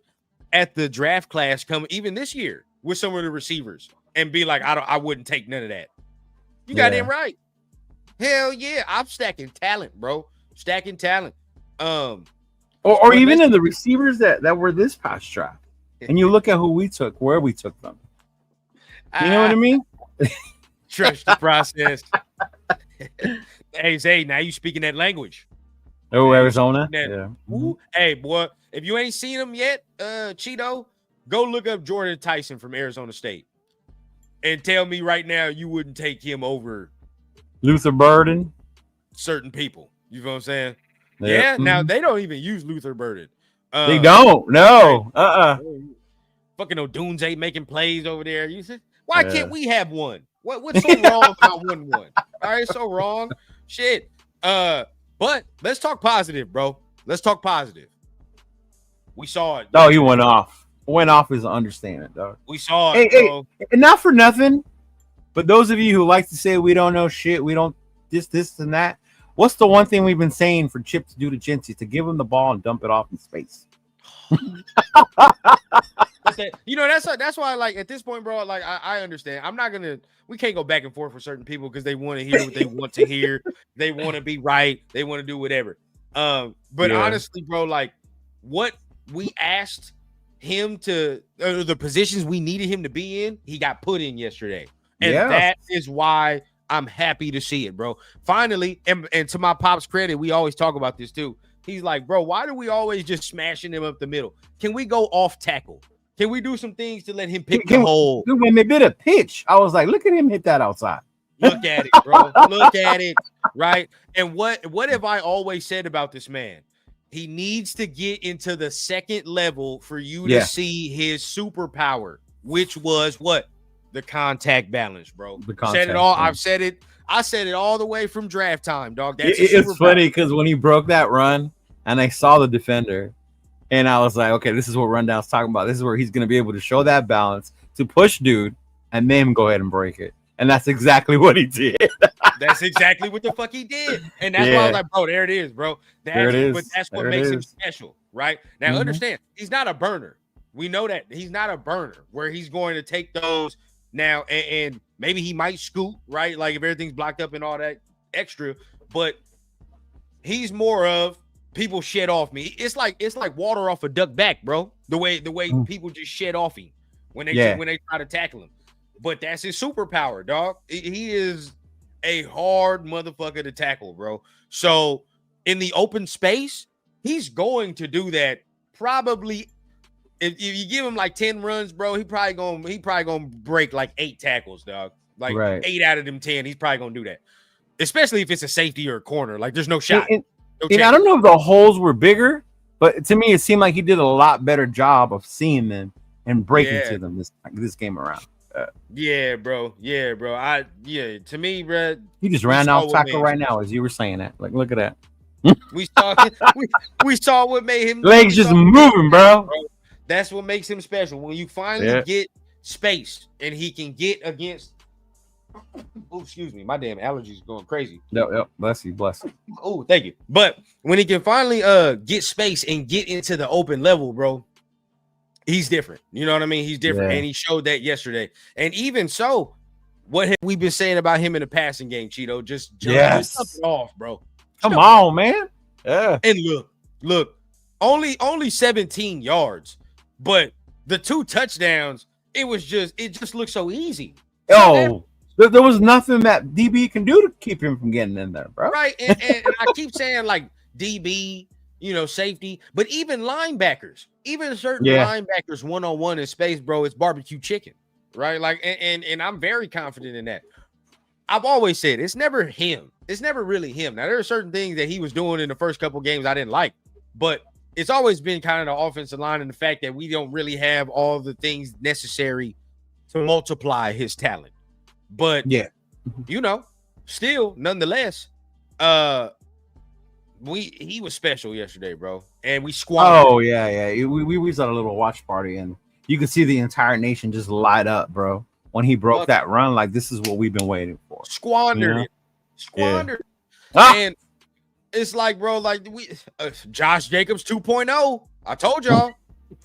at the draft class come even this year with some of the receivers and be like, I wouldn't take none of that. You got him right. Hell yeah, I'm stacking talent, bro. Stacking talent. Or even in the receivers that were this past draft, and you look at who we took, where we took them. You know what I mean? Trust the process. Hey, Zay, now you speaking that language. Oh, Arizona. Yeah. Hey, boy, if you ain't seen him yet, Cheeto, go look up Jordan Tyson from Arizona State and tell me right now you wouldn't take him over Luther Burden. Certain people. You know what I'm saying? Yeah. Now they don't even use Luther Burden. They don't. No. Fucking Odunze making plays over there. You said, why can't we have one? What's so wrong about one? All right, so wrong. Shit. But let's talk positive, bro. Let's talk positive. We saw it. Oh, he went off. Went off is an understatement, dog. We saw it, bro. And not for nothing, but those of you who like to say we don't know shit, we don't this and that. What's the one thing we've been saying for Chip to do to Jincy? To give him the ball and dump it off in space. That's why, like, at this point, bro, like, I understand. We can't go back and forth with certain people because they want to hear what they want to hear. They want to be right. They want to do whatever. But honestly, bro, like, what we asked him to, the positions we needed him to be in, he got put in yesterday. And that is why I'm happy to see it, bro. Finally, and to my pop's credit, we always talk about this too. He's like, bro, why do we always just smashing him up the middle? Can we go off tackle? Can we do some things to let him pick the hole? When they did a pitch, I was like, look at him hit that outside. Look at it, bro. Look at it, right? And what have I always said about this man? He needs to get into the second level for you to see his superpower, which was what? The contact balance, bro. Said it all. I've said it. I said it all the way from draft time, dog. It's funny because when he broke that run and I saw the defender, and I was like, okay, this is what Rundown's talking about. This is where he's going to be able to show that balance to push dude and then go ahead and break it. And that's exactly what he did. That's exactly what the fuck he did. And that's why I was like, bro, there it is, bro. There it is. But that's what makes him special, right? Now, understand, he's not a burner. We know that. He's not a burner where he's going to take those now and maybe he might scoot, right? Like if everything's blocked up and all that extra. But he's more of people shed off me. It's like water off a duck back, bro. The way people just shed off him when they try to tackle him. But that's his superpower, dog. He is a hard motherfucker to tackle, bro. So in the open space, he's going to do that. Probably, if you give him like 10 runs, bro, he probably gonna break like 8 tackles, dog. Like 8 out of them 10, he's probably gonna do that. Especially if it's a safety or a corner. Like there's no shot. And I don't know if the holes were bigger, but to me, it seemed like he did a lot better job of seeing them and breaking to them this game around. Yeah, bro. To me, bro, he just ran off tackle right now as you were saying that. Like, look at that. we saw what made him legs just moving, bro. That's what makes him special. When you finally get space and he can get against. Oh, excuse me, my damn allergies going crazy. Yep. Bless you. Oh, thank you. But when he can finally get space and get into the open level, bro, he's different. You know what I mean? He's different. And he showed that yesterday. And even so, what have we been saying about him in the passing game, Cheeto? Just jump it off, bro. Come on, man. Yeah. And look, only 17 yards, but the 2 touchdowns, it just looked so easy. Oh, there was nothing that DB can do to keep him from getting in there, bro. Right. And I keep saying like DB, safety, but even linebackers, even certain linebackers one-on-one in space, bro, it's barbecue chicken. right? Like, and I'm very confident in that. I've always said it's never him. It's never really him. Now, there are certain things that he was doing in the first couple games I didn't like, but it's always been kind of the offensive line and the fact that we don't really have all the things necessary to multiply his talent. But Yeah. Still, nonetheless, he was special yesterday, bro, and we squandered. Oh yeah. We was at a little watch party, and you could see the entire nation just light up, bro. When he broke that run, like this is what we've been waiting for. Squandered it. Ah! And it's like, bro, like Josh Jacobs 2.0. I told y'all.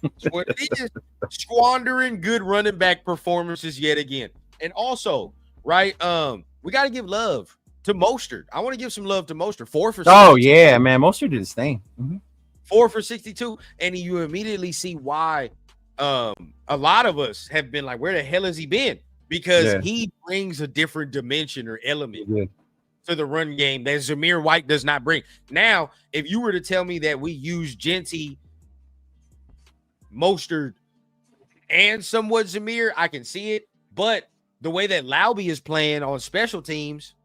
That's what it is. Squandering good running back performances yet again. And also, right, we got to give love to Mostert. I want to give some love to Mostert. 4 for 62. Oh yeah, man, Mostert did his thing. 4 for 62, and you immediately see why a lot of us have been like, where the hell has he been? Because he brings a different dimension or element to the run game that Zamir White does not bring. Now, if you were to tell me that we use Genty, Mostert, and somewhat Zamir, I can see it. But the way that Laube is playing on special teams,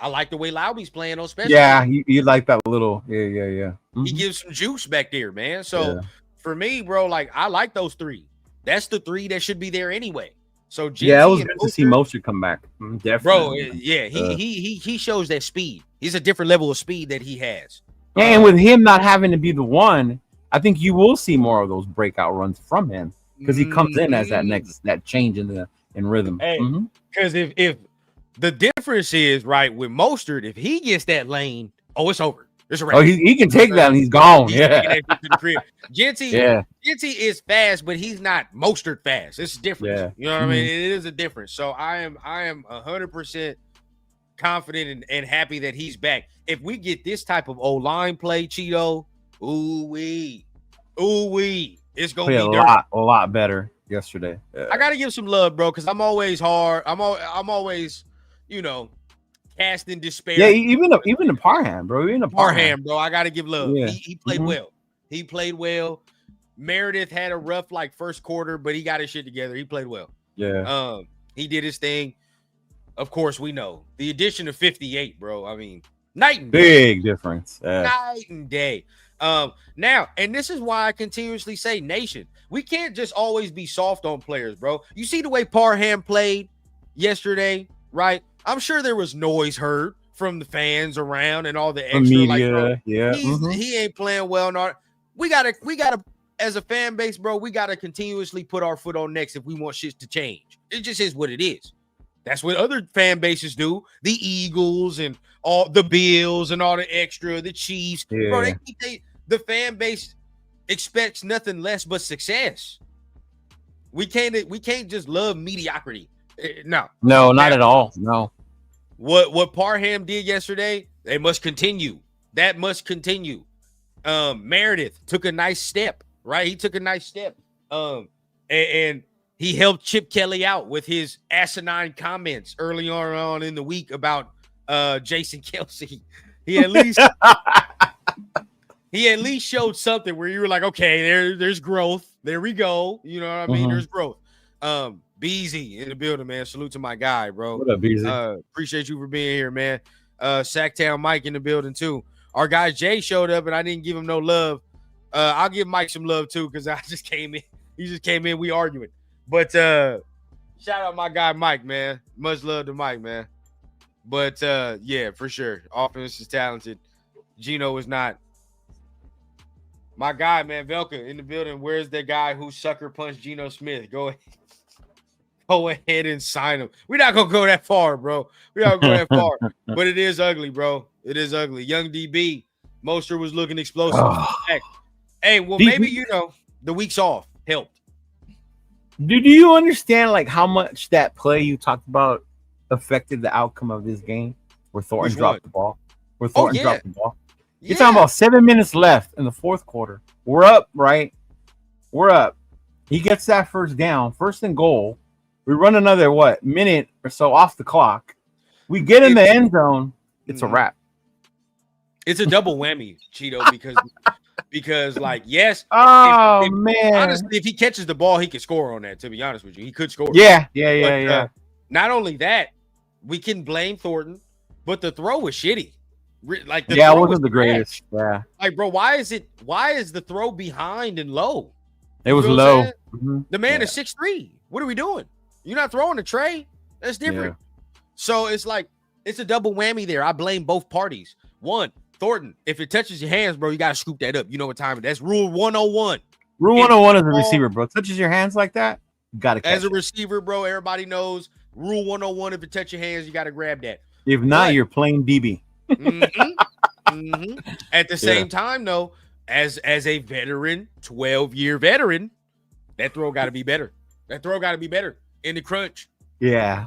I like the way Laube's playing on special teams. You like that little, yeah. He gives some juice back there, man. So for me, bro, like I like those three. That's the three that should be there anyway. So it was good to see Mostert come back. Definitely, bro. Yeah, he shows that speed. He's a different level of speed that he has. And with him not having to be the one, I think you will see more of those breakout runs from him because he comes in as that change in rhythm. Hey, because if the difference is right with Mostert, if he gets that lane, it's over. It's a wrap. Oh, he can take that and he's gone. Genty is fast, but he's not Mostert fast. It's different. Yeah. You know what I mean? It is a difference. So I am 100% confident and happy that he's back. If we get this type of O-line play, Cheeto, ooh-wee, it's gonna be a lot better yesterday. I gotta give some love, bro, because I'm always hard. I'm always, casting despair. Yeah, even the Parham, bro. Even the Parham, bro. I gotta give love. Yeah. He played well. He played well. Meredith had a rough first quarter, but he got his shit together. He played well. Yeah. He did his thing. Of course, we know the addition of 58, bro. I mean, night and day. Big difference. Night and day. Now, and this is why I continuously say, Nation, we can't just always be soft on players, bro. You see the way Parham played yesterday, right? I'm sure there was noise heard from the fans around and all the extra media. He ain't playing well. We gotta, as a fan base, bro, we gotta continuously put our foot on necks if we want shit to change. It just is what it is. That's what other fan bases do. The Eagles and all the Bills and all the extra, the Chiefs. Yeah. Bro, the fan base expects nothing less but success. We can't just love mediocrity. No, not at all. No. What Parham did yesterday, they must continue. That must continue. Meredith took a nice step, right? He took a nice step. And he helped Chip Kelly out with his asinine comments early on in the week about Jason Kelsey. He at least showed something where you were like, okay, there's growth. There we go. You know what I mean? There's growth. Beezy in the building, man. Salute to my guy, bro. What up, Beezy? Appreciate you for being here, man. Sacktown Mike in the building too. Our guy Jay showed up, and I didn't give him no love. I'll give Mike some love too, because I just came in. He just came in. We arguing, but shout out my guy Mike, man. Much love to Mike, man. But yeah, for sure, offense is talented. Gino is not. My guy, man, Velka in the building. Where's that guy who sucker punched Geno Smith? Go ahead and sign him. We're not gonna go that far, bro. We're not gonna go that far. But it is ugly, bro. It is ugly. Young DB, Mostert was looking explosive. Hey, well, maybe the week's off helped. Do you understand how much that play you talked about affected the outcome of this game? Where Thornton dropped the ball. Dropped the ball. You're talking about 7 minutes left in the fourth quarter. We're up, right? We're up. He gets that first down, first and goal. We run another, minute or so off the clock. We get in the end zone. It's a wrap. It's a double whammy, Cheeto, because, like, yes, Oh if man. honestly, if he catches the ball, he could score on that. To be honest with you, he could score. Yeah. But not only that, we can blame Thornton, but the throw was shitty. Like the Yeah, it throw was wasn't the trash. greatest. Yeah. Like, bro, why is the throw behind and low? It You was feel what I'm low. saying? Mhm. The man Yeah. is 6'3". What are we doing? You're not throwing a tray. That's different. So it's like it's a double whammy there. I blame both parties. One, Thornton, if it touches your hands, bro, you gotta scoop that up. You know what time it is. That's rule 101. Rule 101 as a receiver, bro. Touches your hands like that, you gotta catch As a it. receiver, bro, everybody knows rule 101. If it touches your hands, you gotta grab that. If not, you're playing DB. At the same time, though, as a veteran, 12-year veteran, that throw got to be better. That throw got to be better in the crunch. Yeah.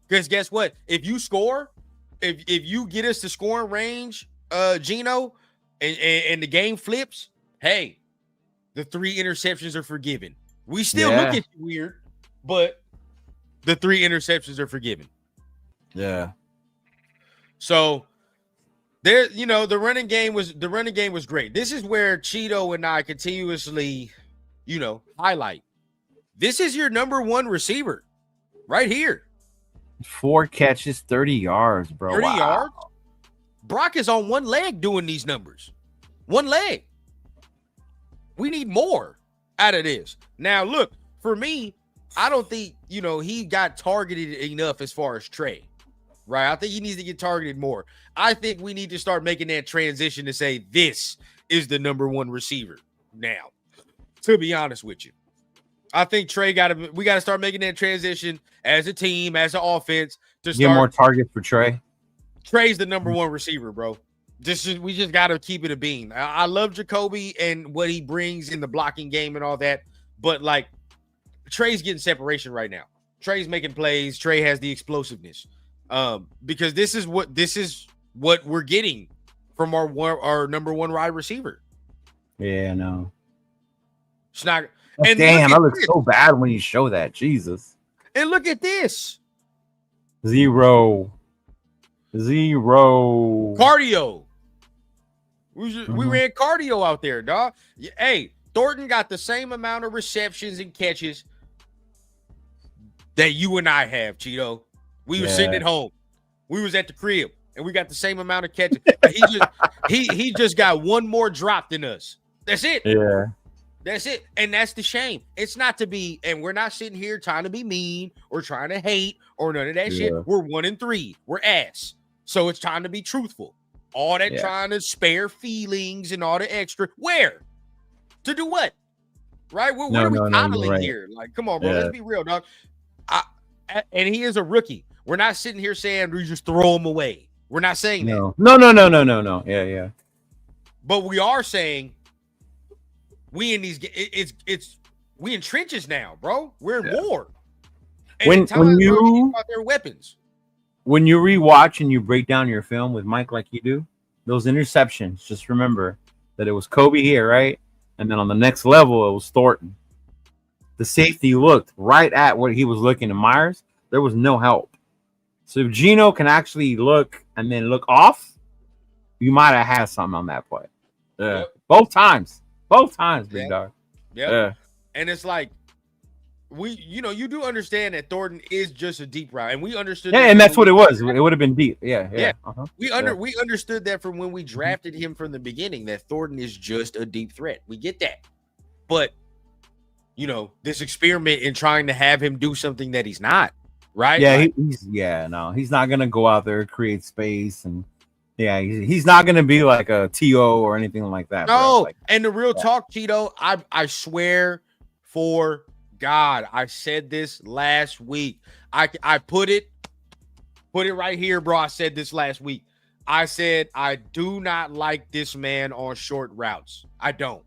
Because guess what? If you score, if you get us to scoring range, Gino, and the game flips, hey, the 3 interceptions are forgiven. We still look at you weird, but the 3 interceptions are forgiven. Yeah. So there, the running game was great. This is where Cheeto and I continuously, highlight. This is your number 1 receiver right here. 4 catches, 30 yards, bro. 30 yards. Brock is on 1 leg doing these numbers. 1 leg. We need more out of this. Now, look, for me, I don't think, he got targeted enough as far as Trey. Right? I think he needs to get targeted more. I think we need to start making that transition to say this is the number 1 receiver now, to be honest with you. I think we got to start making that transition as a team, as an offense to get more targets for Trey. Trey's the number 1 receiver, bro. We just got to keep it a beam. I love Jacoby and what he brings in the blocking game and all that, but like Trey's getting separation right now. Trey's making plays. Trey has the explosiveness. Because this is what we're getting from our number 1 wide receiver. Yeah, no. It's not. And damn, that looks so bad when you show that. Jesus. And look at this. 0. Cardio. We ran cardio out there, dog. Hey, Thornton got the same amount of receptions and catches that you and I have, Cheeto. We were sitting at home. We was at the crib, and we got the same amount of catches. he just got 1 more drop than us. That's it. Yeah. That's it. And that's the shame. It's not to be, and we're not sitting here trying to be mean or trying to hate or none of that shit. We're 1-3. We're ass. So it's time to be truthful. All that trying to spare feelings and all the extra. Where? To do what? Right? What are we coddling here? Like, come on, bro. Let's be real, dog. And he is a rookie. We're not sitting here saying we just throw him away. We're not saying that. No. Yeah. But we are saying we in these. We in trenches now, bro. We're in war. And when you about their weapons. When you rewatch and you break down your film with Mike like you do, those interceptions, just remember that it was Kobe here, right? And then on the next level, it was Thornton. The safety looked right at what he was looking at Myers. There was no help. So if Gino can actually look and then look off, you might have had something on that play. Yeah. Yep. Both times, big dog. Yeah. And it's like, you do understand that Thornton is just a deep route, and we understood. Yeah, and that's what it was. It would have been deep. Yeah. Uh-huh. We understood that from when we drafted him from the beginning, that Thornton is just a deep threat. We get that, but this experiment in trying to have him do something that he's not, right? Yeah, he's not gonna go out there create space, and he's not gonna be like a TO or anything like that. No, and the real talk, Cheeto, I swear for God, I said this last week. I put it right here, bro. I said this last week. I said I do not like this man on short routes. I don't.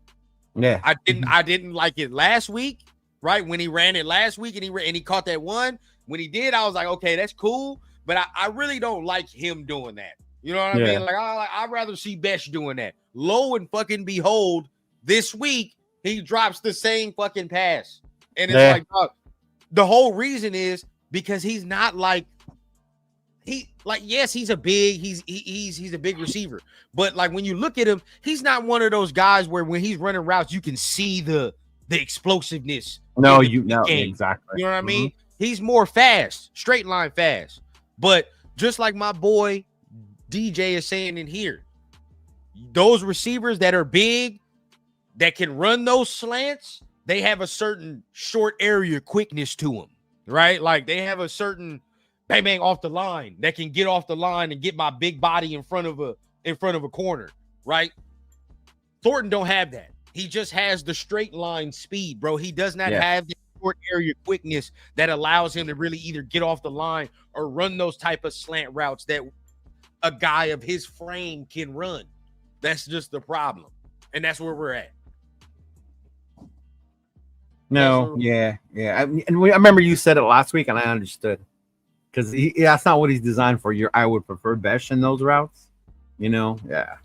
Yeah, I didn't like it last week, right? When he ran it last week and he caught that one. When he did, I was like, okay, that's cool. But I really don't like him doing that. You know what I mean? Like I'd rather see Besh doing that. Lo and fucking behold, this week he drops the same fucking pass. And it's like, the whole reason is because he's not like he's a big receiver, but like when you look at him, he's not one of those guys where when he's running routes, you can see the explosiveness. No, game. exactly. You know what I mean? He's more fast, straight line fast. But just like my boy DJ is saying in here, those receivers that are big, that can run those slants, they have a certain short area quickness to them, right? Like they have a certain bang bang off the line that can get off the line and get my big body in front of a corner, right? Thornton don't have that. He just has the straight line speed, bro. He does not have the short area quickness that allows him to really either get off the line or run those type of slant routes that a guy of his frame can run. That's just the problem. And that's where we're at. No, I remember you said it last week, and I understood because that's not what he's designed for. I would prefer Besh in those routes, Yeah,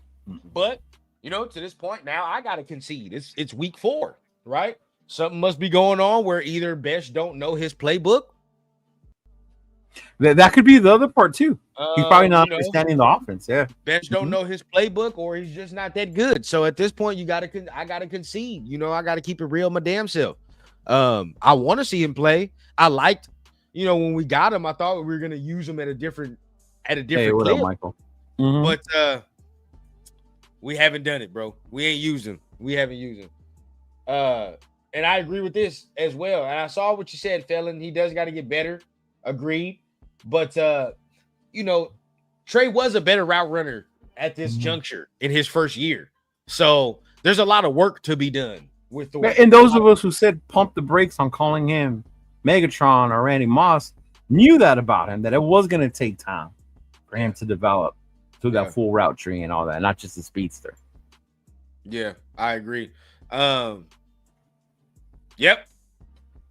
but to this point now, I gotta concede. It's week 4, right? Something must be going on where either Besh don't know his playbook. That could be the other part too. He's probably not understanding the offense. Yeah, Besh don't know his playbook, or he's just not that good. So at this point, I gotta concede. I gotta keep it real, my damn self. I want to see him play. I liked, when we got him, I thought we were gonna use him at a different Hey, what up, Michael? But we haven't done it, bro. We ain't used him. We haven't used him. And I agree with this as well. And I saw what you said, Felon. He does got to get better. Agreed. But Trey was a better route runner at this juncture in his first year. So there's a lot of work to be done with the. And those of us who said pump the brakes on calling him Megatron or Randy Moss knew that about him, that it was going to take time for him to develop to that full route tree and all that, not just the speedster. Yeah, I agree. Yep.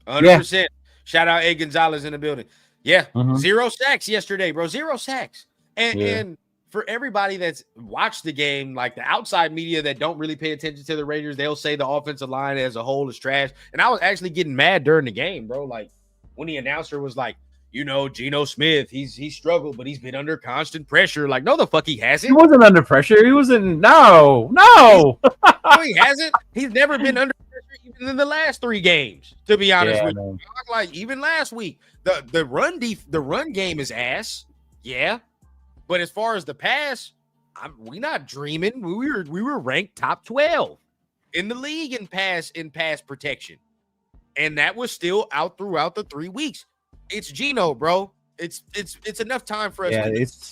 100%. Shout out A. Gonzalez in the building. Yeah. 0 sacks yesterday, bro. 0 sacks. And for everybody that's watched the game, like the outside media that don't really pay attention to the Raiders, they'll say the offensive line as a whole is trash. And I was actually getting mad during the game, bro. Like when the announcer was like, Geno Smith, he's struggled, but he's been under constant pressure. Like, no, the fuck he hasn't. He wasn't under pressure. He wasn't. No. No, he hasn't. He's never been under pressure even in the last 3 games, to be honest with you. Like, even last week, the run game is ass. Yeah. But as far as the pass, we not dreaming. We were ranked top 12 in the league in pass protection. And that was still out throughout the 3 weeks. It's Geno, bro. It's enough time for us. Yeah,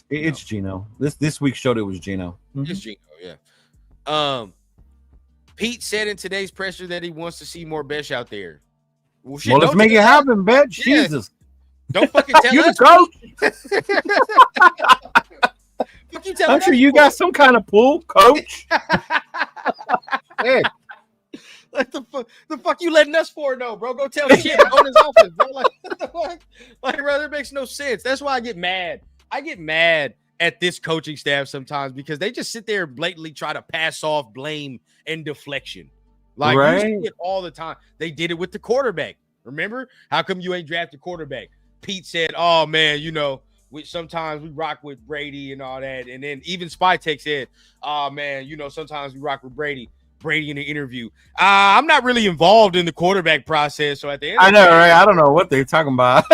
it's Geno. This week showed it was Geno. It's Geno, yeah. Pete said in today's presser that he wants to see more Besh out there. Well, let's make it happen, Besh. Yeah. Jesus. Don't fucking tell You're us. The coach. I'm sure you got some kind of pull, coach. Hey. Like the fuck you letting us for, no, bro? Go tell shit on his office, bro. Like, bro, that makes no sense. That's why I get mad. I get mad at this coaching staff sometimes because they just sit there and blatantly try to pass off blame and deflection. Like, you see it all the time. They did it with the quarterback. Remember? How come you ain't drafted quarterback? Pete said, oh, man, sometimes we rock with Brady and all that. And then even Spytek said, oh, man, sometimes we rock with Brady in the interview. I'm not really involved in the quarterback process. So at the end I know, right? I don't know what they're talking about.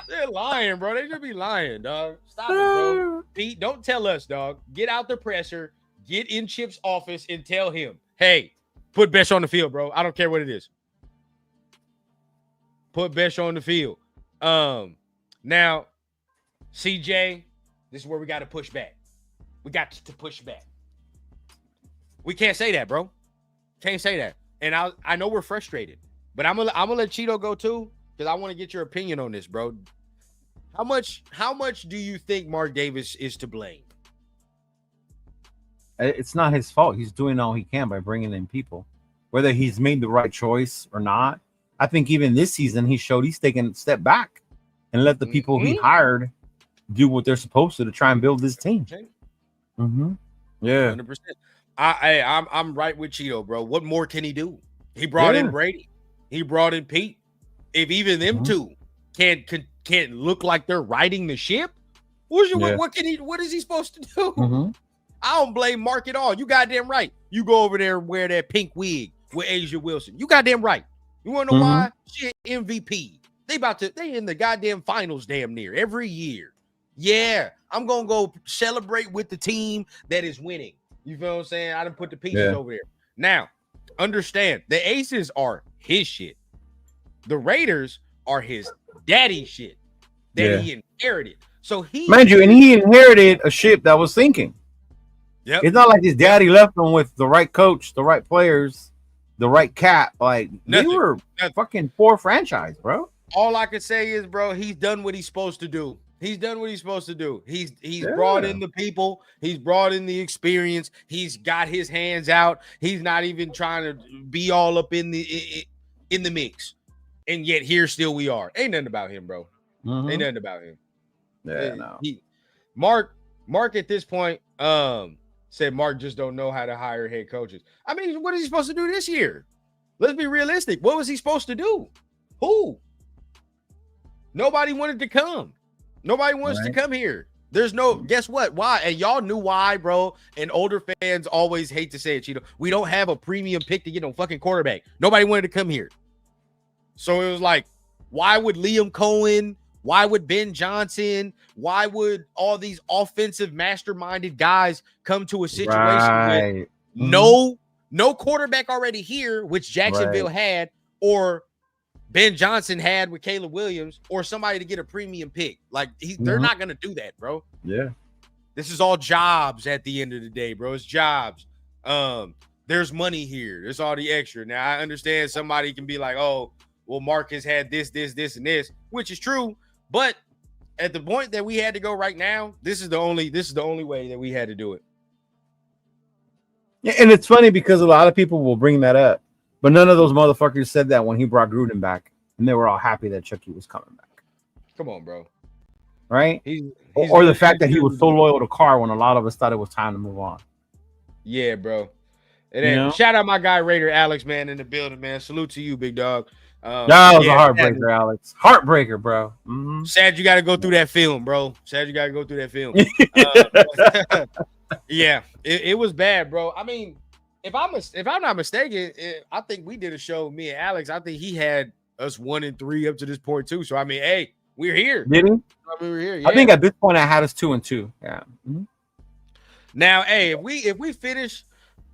They're lying, bro. They should be lying, dog. Stop it, bro. Pete, don't tell us, dog. Get out the presser, get in Chip's office and tell him, hey, put Besh on the field, bro. I don't care what it is. Put Besh on the field. Now, CJ, this is where we got to push back. We got to push back. We can't say that, bro. Can't say that. And I know we're frustrated, but I'm gonna let Cheeto go too, because I want to get your opinion on this, bro. How much do you think Mark Davis is to blame? It's not his fault. He's doing all he can by bringing in people. Whether he's made the right choice or not, I think even this season he showed he's taken a step back and let the people he hired do what they're supposed to try and build this team. Yeah, 100%. I'm right with Cheeto, bro. What more can he do? He brought in Brady. He brought in Pete. If even them two can't can't look like they're riding the ship. What is he supposed to do? Mm-hmm. I don't blame Mark at all. You goddamn right. You go over there and wear that pink wig with Asia Wilson. You goddamn right. You want to know why? Shit, MVP. They in the goddamn finals damn near every year. Yeah, I'm going to go celebrate with the team that is winning. You feel what I'm saying? I done put the pieces over there. Now, understand, the Aces are his shit. The Raiders are his daddy shit that he inherited. So mind you, and he inherited a ship that was sinking. Yep. It's not like his daddy left him with the right coach, the right players, the right cap. Like they were fucking poor franchise, bro. All I could say is, bro, he's done what he's supposed to do. He's done what he's supposed to do. He's brought in the people. He's brought in the experience. He's got his hands out. He's not even trying to be all up in the mix. And yet here still we are. Ain't nothing about him, bro. Ain't nothing about him. Yeah, no. Mark at this point said Mark just don't know how to hire head coaches. I mean, what is he supposed to do this year? Let's be realistic. What was he supposed to do? Who? Nobody wanted to come. Nobody wants to come here. There's no, guess what? Why? And y'all knew why, bro. And older fans always hate to say it, Cheeto. We don't have a premium pick to get no fucking quarterback. Nobody wanted to come here. So it was like, why would Liam Cohen? Why would Ben Johnson? Why would all these offensive masterminded guys come to a situation with no quarterback already here, which Jacksonville had, or Ben Johnson had with Caleb Williams, or somebody to get a premium pick? Like they're not going to do that, bro. Yeah. This is all jobs at the end of the day, bro. It's jobs. There's money here. There's all the extra. Now I understand somebody can be like, oh, well, Marcus had this, and this, which is true. But at the point that we had to go right now, this is the only way that we had to do it. Yeah, and it's funny because a lot of people will bring that up, but none of those motherfuckers said that when he brought Gruden back, and they were all happy that Chucky was coming back. Come on, bro. Right? Or the fact that he was so loyal to Carr when a lot of us thought it was time to move on. Yeah, bro. And then shout out my guy Raider Alex, man, in the building, man. Salute to you, big dog. That was a heartbreaker, Alex. Heartbreaker, bro. Sad you got to go through that film, bro. Yeah, it was bad, bro. I mean, if I'm not mistaken, I think we did a show, me and Alex. I think he had us 1-3 up to this point too. So I mean, hey, we're here. Did he? I mean, we're here. Yeah. I think at this point I had us 2-2. Yeah. Now, hey, if we finish,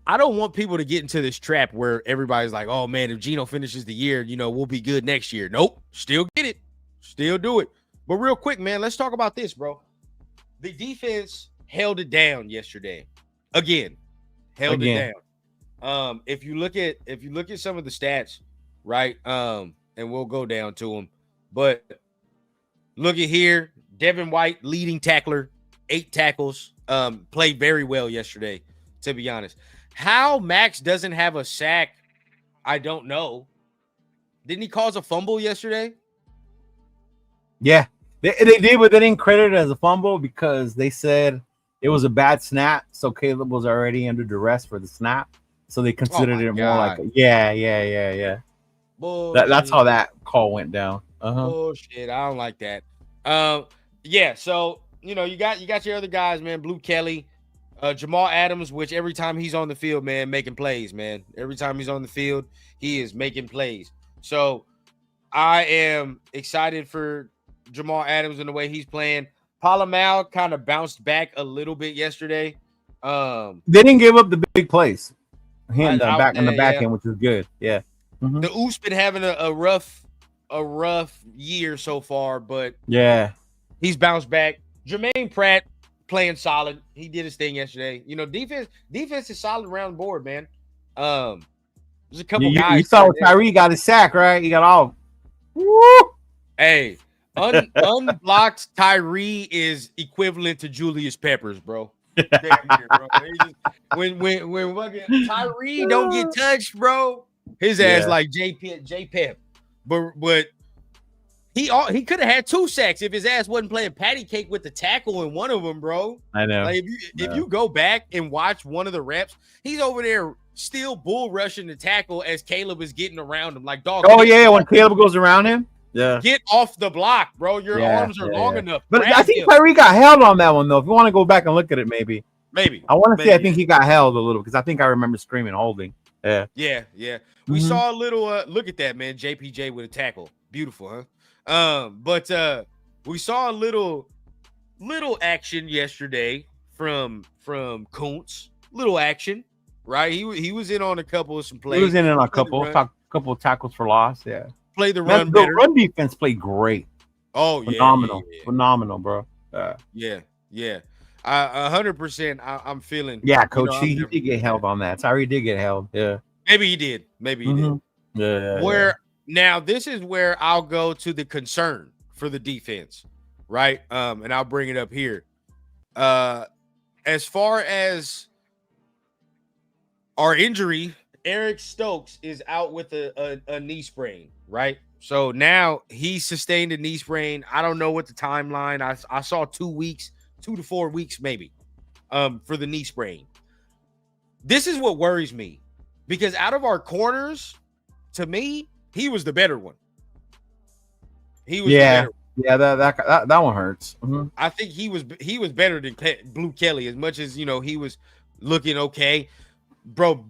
I don't want people to get into this trap where everybody's like, oh man, if Geno finishes the year, we'll be good next year. Nope. Still get it. Still do it. But real quick, man, let's talk about this, bro. The defense held it down yesterday. Again. It down. If you look at some of the stats, right? And we'll go down to them. But look at here, Devin White, leading tackler, 8 tackles. Played very well yesterday, to be honest. How Max doesn't have a sack, I don't know. Didn't he cause a fumble yesterday? Yeah, they did, but they didn't credit it as a fumble because they said it was a bad snap. So Caleb was already under duress for the snap. So they considered it more like, yeah. That's how that call went down. Bullshit. I don't like that. Yeah, so, you got your other guys, man. Blue Kelly. Jamal Adams, which every time he's on the field, man, making plays, man. Every time he's on the field, he is making plays. So I am excited for Jamal Adams and the way he's playing. Palomal kind of bounced back a little bit yesterday. They didn't give up the big plays. On the back end, which is good. Yeah. The Oos been having a rough year so far, but yeah, he's bounced back. Jermaine Pratt playing solid. He did his thing yesterday. Defense is solid around the board, man. There's a couple guys. You saw Tyree got his sack, right? He got all. Woo! Hey, unblocked Tyree is equivalent to Julius Peppers, bro. Damn near, bro. When fucking Tyree don't get touched, bro, his ass like J Pep. But he could have had 2 sacks if his ass wasn't playing patty cake with the tackle in one of them, bro. I know. Like if you go back and watch one of the reps, he's over there still bull rushing the tackle as Caleb is getting around him. Like, dog. Oh yeah, when Caleb goes around him. Yeah. Get off the block, bro. Your arms are long Yeah. enough. But I Grab think him. Kyrie got held on that one though. If you want to go back and look at it, maybe. Maybe. I want to say I Maybe, think he got held a little because I think I remember screaming holding. Yeah. yeah. We saw a little look at that, man. JPJ with a tackle. Beautiful, huh? But we saw a little action yesterday from Kuntz. Little action, right? He was in on a couple of some plays. He was in on a couple of tackles for loss. Yeah. Play the Man, run the better. run defense played great. Oh, phenomenal, yeah. phenomenal, bro. Yeah. 100%. I'm feeling. Yeah, coach. You know, he did get held on that. Tyree did get held. Yeah. Maybe he did. Yeah. Where now this is where I'll go to the concern for the defense, right? And I'll bring it up here. As far as our injury, Eric Stokes is out with a knee sprain, right? So now he sustained a knee sprain. I don't know what the timeline. I saw 2 weeks, 2 to 4 weeks maybe, for the knee sprain. This is what worries me because out of our corners, to me, he was the better one. He was the better one. Yeah, that one hurts. I think he was better than Blue Kelly as much as he was looking okay, bro.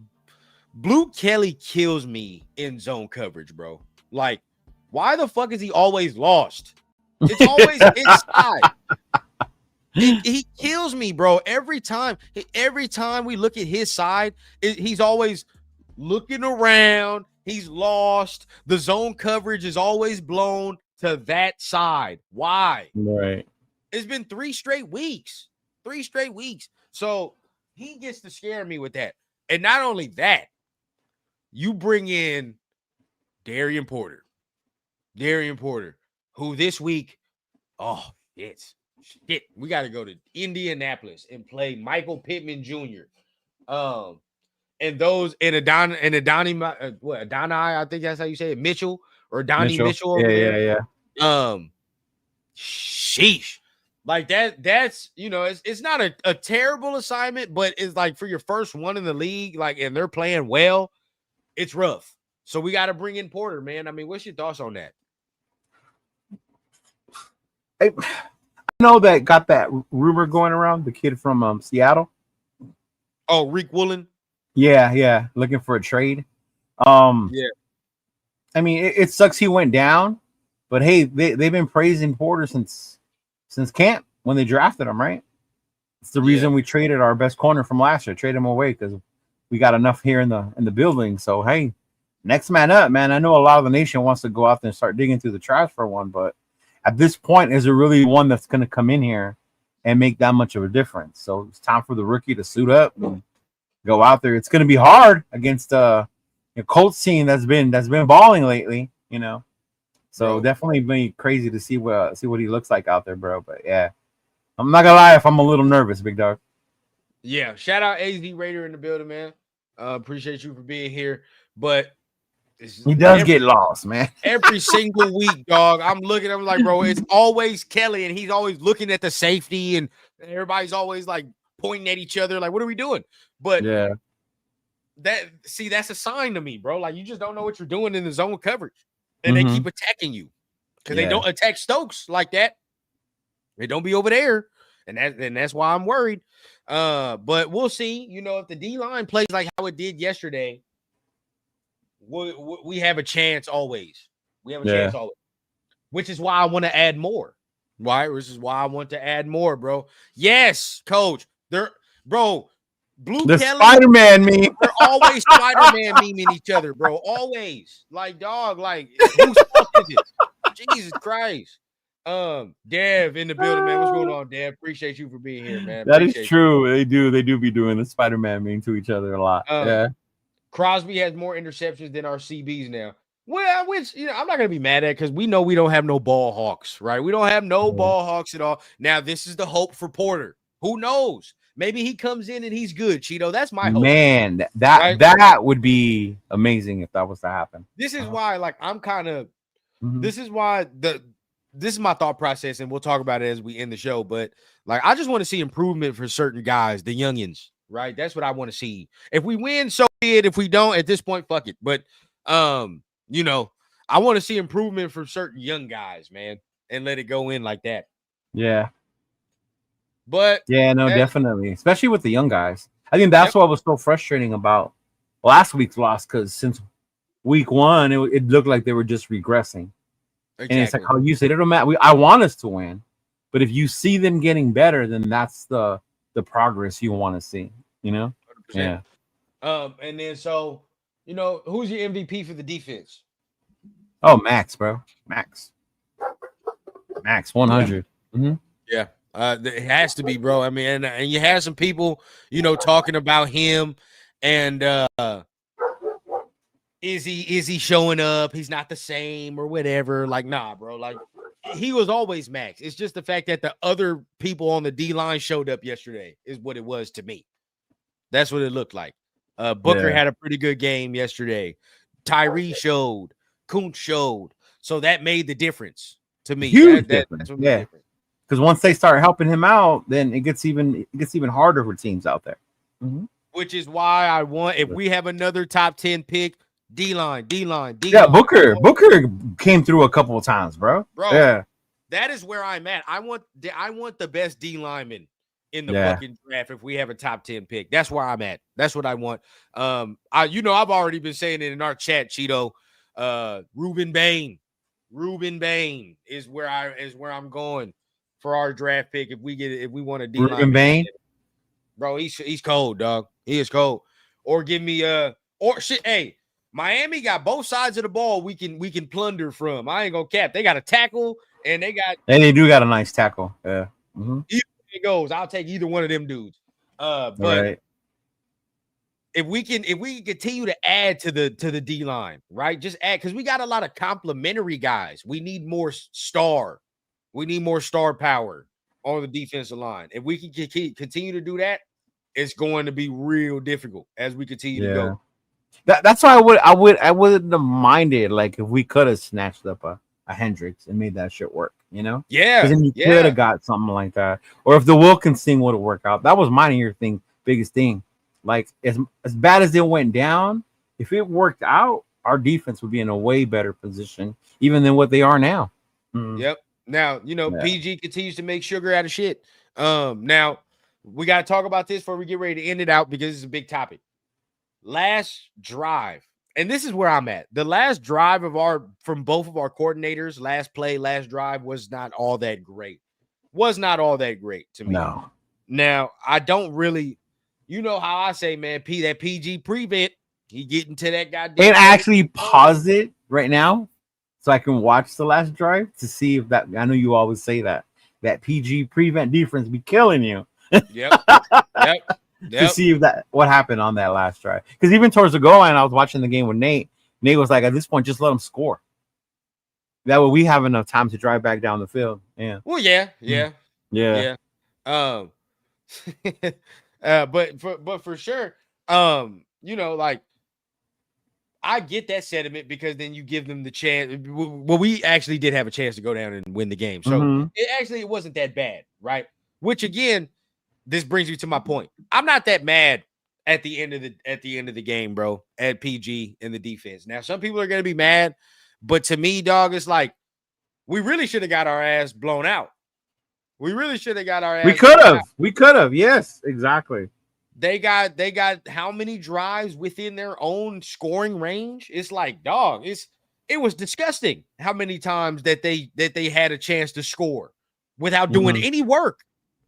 Blue Kelly kills me in zone coverage, bro. Like, why the fuck is he always lost? It's always his side. He kills me, bro. Every time we look at his side, he's always looking around. He's lost. The zone coverage is always blown to that side. Why? Right. It's been 3 straight weeks. 3 straight weeks. So he gets to scare me with that. And not only that, you bring in Darian Porter, who this week, shit. We got to go to Indianapolis and play Michael Pittman Jr. Adonai, I think that's how you say it, Mitchell or Donnie Mitchell over there. Yeah. Sheesh. Like that's it's not a terrible assignment, but it's like for your first one in the league, like, and they're playing well, it's rough. So we got to bring in Porter, man. I mean, what's your thoughts on that? I know that got that rumor going around, the kid from Seattle. Oh, Rick Woolen. Yeah, looking for a trade. Yeah. I mean, it sucks he went down, but hey, they've been praising Porter since camp when they drafted him, right? It's the reason we traded our best corner from last year, trade him away because we got enough here in the building. So hey, next man up, man. I know a lot of the nation wants to go out there and start digging through the trash for one, but at this point, is there really one that's going to come in here and make that much of a difference? So it's time for the rookie to suit up and go out there. It's going to be hard against a Colts team that's been balling lately, So definitely be crazy to see what he looks like out there, bro. But yeah, I'm not gonna lie if I'm a little nervous, big dog. Yeah, shout out AZ Raider in the building, man. Appreciate you for being here. But he does get lost, man. Every single week, dog. I'm like, bro, it's always Kelly, and he's always looking at the safety, and everybody's always like pointing at each other, like, what are we doing? But yeah, that's a sign to me, bro. Like, you just don't know what you're doing in the zone coverage, and they keep attacking you because they don't attack Stokes like that. They don't be over there, and that's why I'm worried. But we'll see. If the D line plays like how it did yesterday, we have a chance always. We have a chance always, which is why I want to add more. Why? This is why I want to add more, bro. Yes, coach. Bro. Blue the Kelly, Spider-Man meme. They're always Spider-Man memeing each other, bro. Always. Like, dog, like, whose fault is it? Jesus Christ. Dev in the building, man. What's going on, Dev? Appreciate you for being here, man. That is true. They do be doing the Spider-Man meme to each other a lot. Crosby has more interceptions than our CBs now. Well, which I'm not gonna be mad at because we know we don't have no ball hawks, right? We don't have no ball hawks at all. Now, this is the hope for Porter. Who knows? Maybe he comes in and he's good, Cheeto. That's my hope. Man, that would be amazing if that was to happen. This is why, like, I'm kind of. This is why this is my thought process, and we'll talk about it as we end the show. But like, I just want to see improvement for certain guys, the youngins, right? That's what I want to see. If we win, so be it. If we don't, at this point, fuck it. But I I want to see improvement from certain young guys, man, and let it go in like that. Yeah. But Yeah, no, definitely. Especially with the young guys. I think that's what was so frustrating about last week's loss, because since week one, it looked like they were just regressing. exactly. And it's like how you said, it don't matter. I want us to win, but if you see them getting better, then that's the progress you want to see. You know? 100%. Yeah. And then so, who's your MVP for the defense? Oh, Max, bro, Max 100. Yeah. Mm-hmm. Yeah. It has to be, bro. I mean, and you had some people, talking about him, and is he showing up? He's not the same or whatever. Like, nah, bro. Like, he was always Max. It's just the fact that the other people on the D line showed up yesterday is what it was to me. That's what it looked like. Booker had a pretty good game yesterday. Tyree showed. Kuntz showed. So that made the difference to me. Huge difference. That's what made the difference. Because once they start helping him out, then it gets even harder for teams out there. Mm-hmm. Which is why I want, if we have another top 10 pick, D-line. Yeah, Booker came through a couple of times, bro. Yeah. That is where I'm at. I want the best D lineman in the fucking draft if we have a top 10 pick. That's where I'm at. That's what I want. I've already been saying it in our chat, Cheeto. Ruben Bain is where I'm going for our draft pick if we want a D lineman. Ruben Bain, bro, he's cold, dog. He is cold. Or give me hey, Miami got both sides of the ball we can plunder from. I ain't gonna cap. They got a tackle and they do got a nice tackle. Yeah. Mm-hmm. Either way it goes, I'll take either one of them dudes. But if we can continue to add to the D line, right? Just add, because we got a lot of complimentary guys. We need more star. We need more star power on the defensive line. If we can continue to do that, it's going to be real difficult as we continue to go. That's why I wouldn't have minded, like, if we could have snatched up a Hendricks and made that shit work, Yeah. Because then you could have got something like that. Or if the Wilkins thing would have worked out. That was my biggest thing. Like, as bad as it went down, if it worked out, our defense would be in a way better position even than what they are now. Mm. Yep. Now, PG continues to make sugar out of shit. Now we got to talk about this before we get ready to end it out, because it's a big topic. Last drive, and this is where I'm at. The last drive from both of our coordinators, last play, last drive was not all that great. Was not all that great to me. No. Now, I don't really, how I say, man, that PG prevent, he getting to that goddamn. And I actually paused it right now so I can watch the last drive to see if that. I know you always say that PG prevent defense be killing you. Yep. To see if what happened on that last drive. Because even towards the goal line, I was watching the game with Nate. Nate was like, at this point, just let them score. That way we have enough time to drive back down the field. Yeah. Well, yeah. But for sure, like, I get that sentiment, because then you give them the chance. Well, we actually did have a chance to go down and win the game. So it wasn't that bad, right? Which, again, this brings me to my point. I'm not that mad at the end of the game, bro, at PG in the defense. Now, some people are going to be mad, but to me, dog, it's like, we really should have got our ass blown out. We really should have got our ass. We could have. Yes, exactly. They got how many drives within their own scoring range? It's like, dog, it was disgusting how many times that they had a chance to score without doing any work.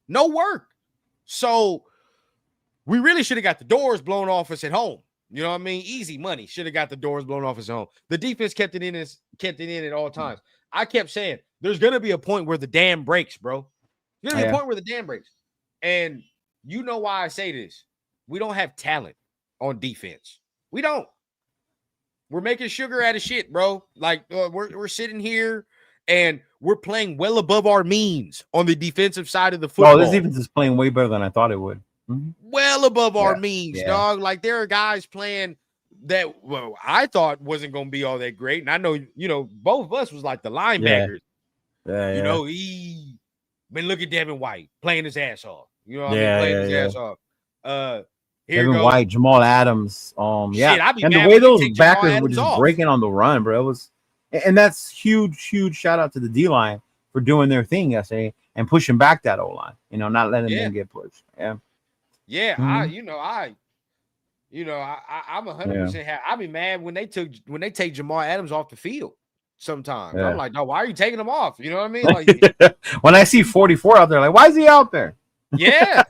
No work. So we really should have got the doors blown off us at home. You know what I mean? Easy money. Should have got the doors blown off us at home. The defense kept it in at all times. I kept saying there's gonna be a point where the dam breaks, bro. There's gonna be a point where the dam breaks. And you know why I say this? We don't have talent on defense. We don't. We're making sugar out of shit, bro. Like, we're sitting here and we're playing well above our means on the defensive side of the football. Oh, this defense is playing way better than I thought it would. Mm-hmm. Well above our means, dog. Like, there are guys playing that, I thought wasn't going to be all that great. And I know, both of us was like the linebackers. Look at Devin White playing his ass off. Playing his ass off. Devin White, Jamal Adams. Shit, and the way those backers were just breaking on the run, bro, it was And that's huge shout out to the D line for doing their thing yesterday and pushing back that O line. Not letting Yeah. them get pushed. Yeah. Yeah. Mhm. I'm Yeah. 100% happy. I be mad when they take Jamal Adams off the field. Sometimes I'm Yeah. like, no, why are you taking him off? You know what I mean? Like, When I see 44 out there, like, why is he out there? yeah,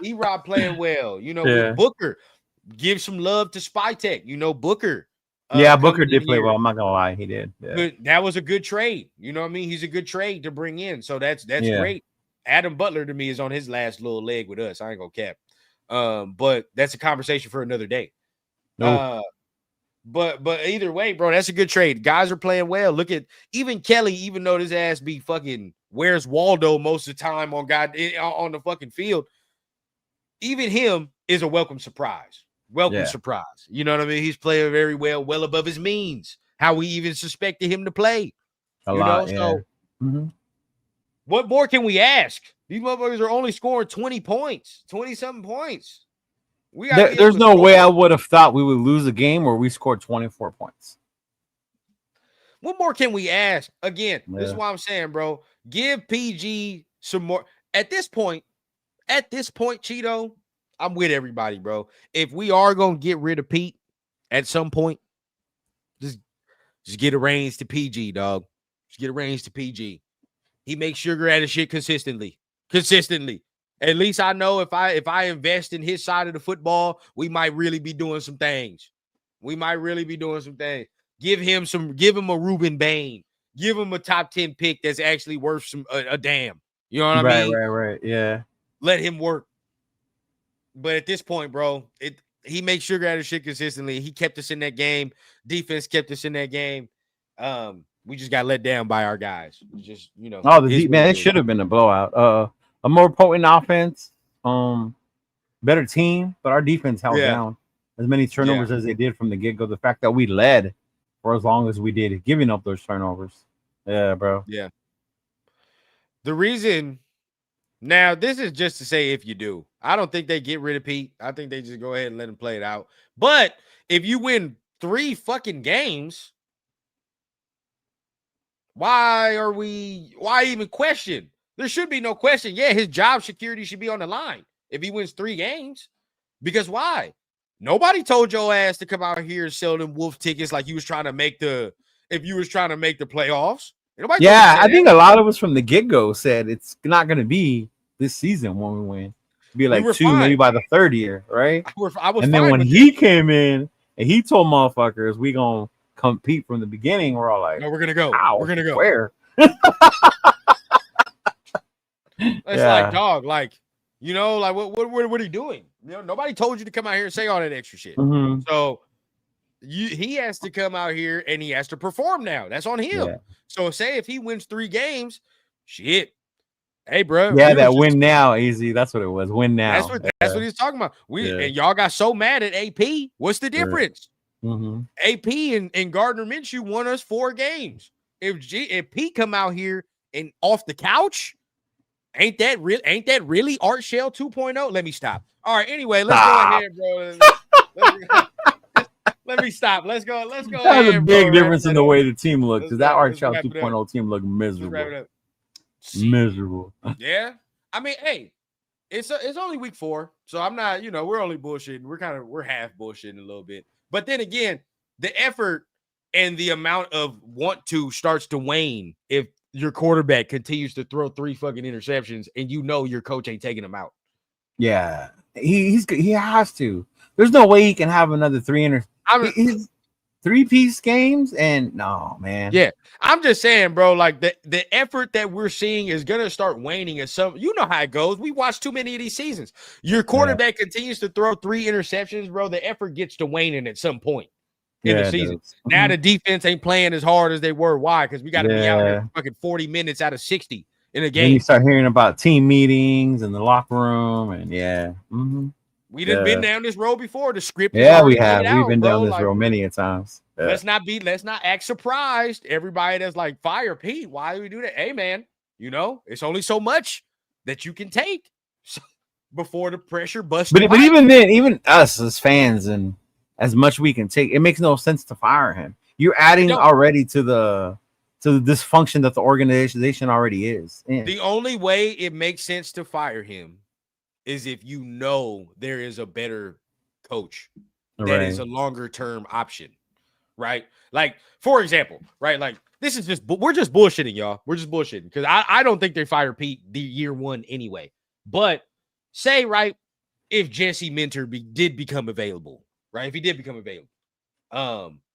Erod playing well. With Yeah. Booker, give some love to Spytech. Booker, Yeah, Booker coming in did play well. here. I'm not gonna lie, he did. Yeah. But that was a good trade. You know what I mean? He's a good trade to bring in. So that's Yeah. great. Adam Butler to me is on his last little leg with us. I ain't gonna cap. But that's a conversation for another day. Nope. But either way, bro, that's a good trade. Guys are playing well. Look at even Kelly, even though this ass be fucking where's Waldo most of the time on the fucking field. Even him is a welcome surprise. Welcome surprise. You know what I mean? He's playing very well above his means. How we even suspected him to play. A lot, yeah. So what more can we ask? These motherfuckers are only scoring 20 points, 20-something points. There's no way I would have thought we would lose a game where we scored 24 points. What more can we ask? Again, this is what I'm saying, bro. Give PG some more. At this point, Cheeto, I'm with everybody, bro. If we are going to get rid of Pete at some point, just get a reins to PG, dog. Just get a reins to PG. He makes sugar out of shit consistently. At least I know if I invest in his side of the football, we might really be doing some things. Give him a Reuben Bain. Give him a top 10 pick that's actually worth a damn. You know what I mean? Right. Yeah. Let him work. But at this point, bro, he makes sugar out of shit consistently. He kept us in that game. Defense kept us in that game. We just got let down by our guys. Just, Oh, it should have been a blowout. A more potent offense, better team, but our defense held down as many turnovers as they did from the get-go. The fact that we led for as long as we did, giving up those turnovers. Yeah, bro. Yeah. The reason now, this is just to say if you do. I don't think they get rid of Pete. I think they just go ahead and let him play it out. But if you win 3 fucking games, why even question? There should be no question. Yeah, his job security should be on the line if he wins 3 games. Because why? Nobody told your ass to come out here and sell them wolf tickets like you was trying to make the playoffs. Yeah, I think a lot of us from the get-go said it's not going to be this season when we win. It'd be like 2, fine. Maybe by the 3rd year, right? I was and then when he came in and he told motherfuckers we going to compete from the beginning, we're all like, no, we're going to go. We're going to go. Where? It's like, dog, like, what are you doing? Nobody told you to come out here and say all that extra shit. So he has to come out here and he has to perform now. That's on him. Yeah. So say if he wins 3 games, shit. Hey, bro. Yeah, that win now, easy. That's what it was. Win now. That's what he's talking about. And y'all got so mad at AP. What's the difference? AP and Gardner Minshew won us 4 games. If Pete come out here and off the couch, ain't that really Art Shell 2.0? Let me stop. All right, anyway, let's go ahead, bro. Let me stop. Let's go. That's a big difference in the way the team looked. Because that Art Shell 2.0 team looked miserable. Miserable. Yeah. I mean, hey, it's only week 4, so I'm not, we're only bullshitting. We're half bullshitting a little bit. But then again, the effort and the amount of want to starts to wane if your quarterback continues to throw 3 fucking interceptions and your coach ain't taking them out. Yeah. He has to. There's no way he can have another 3 3-piece games, and no, man. Yeah, I'm just saying, bro. Like the effort that we're seeing is gonna start waning at some. You know how it goes. We watch too many of these seasons. Your quarterback continues to throw 3 interceptions, bro. The effort gets to waning at some point in the season. Now the defense ain't playing as hard as they were. Why? Because we got to be out here fucking 40 minutes out of 60 in a game. Then you start hearing about team meetings in the locker room, and we done been down this road before. The script. Yeah, we have. We've been down this road many a times. Yeah. Let's not act surprised. Everybody that's like, fire Pete. Why do we do that? Hey, man, it's only so much that you can take before the pressure busts. But even then, even us as fans and as much we can take, it makes no sense to fire him. You're adding already to the dysfunction that the organization already is in. The only way it makes sense to fire him is if you know there is a better coach that is a longer term option, right? Like, for example, right? Like, this is just, we're just bullshitting, y'all. We're just bullshitting because I don't think they fire Pete the year one anyway. But say, right, if Jesse Minter did become available, right? If he did become available,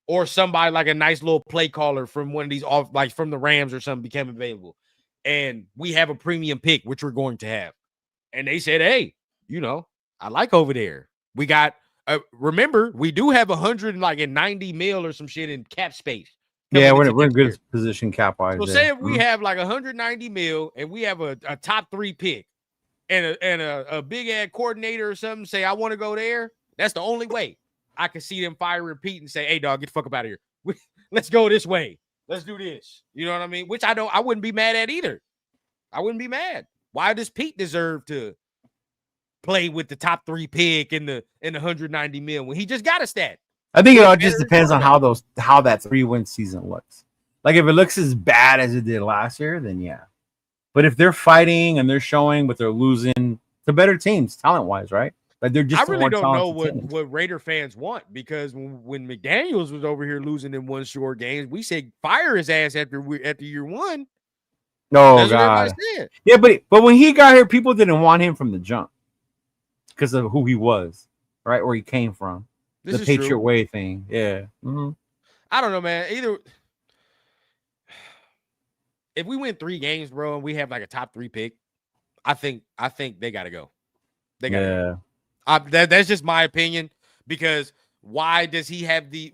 or somebody like a nice little play caller from one of these off, like from the Rams or something, became available, and we have a premium pick, which we're going to have, and they said, "Hey, I like over there. We got. Remember, we do have 190 mil or some shit in cap space. Yeah, we're in good position cap wise. So say if we have like 190 mil and we have a top 3 pick and a big ad coordinator or something, say I want to go there. That's the only way I can see them fire Pete and say, "Hey, dog, get the fuck up out of here. Let's go this way. Let's do this." You know what I mean? Which I wouldn't be mad at either. I wouldn't be mad. Why does Pete deserve to play with the top 3 pick in the 190 mil when he just got a stat? I think it all just depends on how that 3-win season looks. Like if it looks as bad as it did last year, then yeah. But if they're fighting and they're showing, but they're losing to better teams, talent wise, right? Like they're just. I really don't know what Raider fans want, because when McDaniels was over here losing in one short games, we said fire his ass after year one. Oh God, yeah, but when he got here, people didn't want him from the jump because of who he was, right? Where he came from, the Patriot way thing. Yeah, I don't know, man. Either if we win 3 games, bro, and we have like a top 3 pick, I think they got to go. They got to go. That's just my opinion, because why should he have the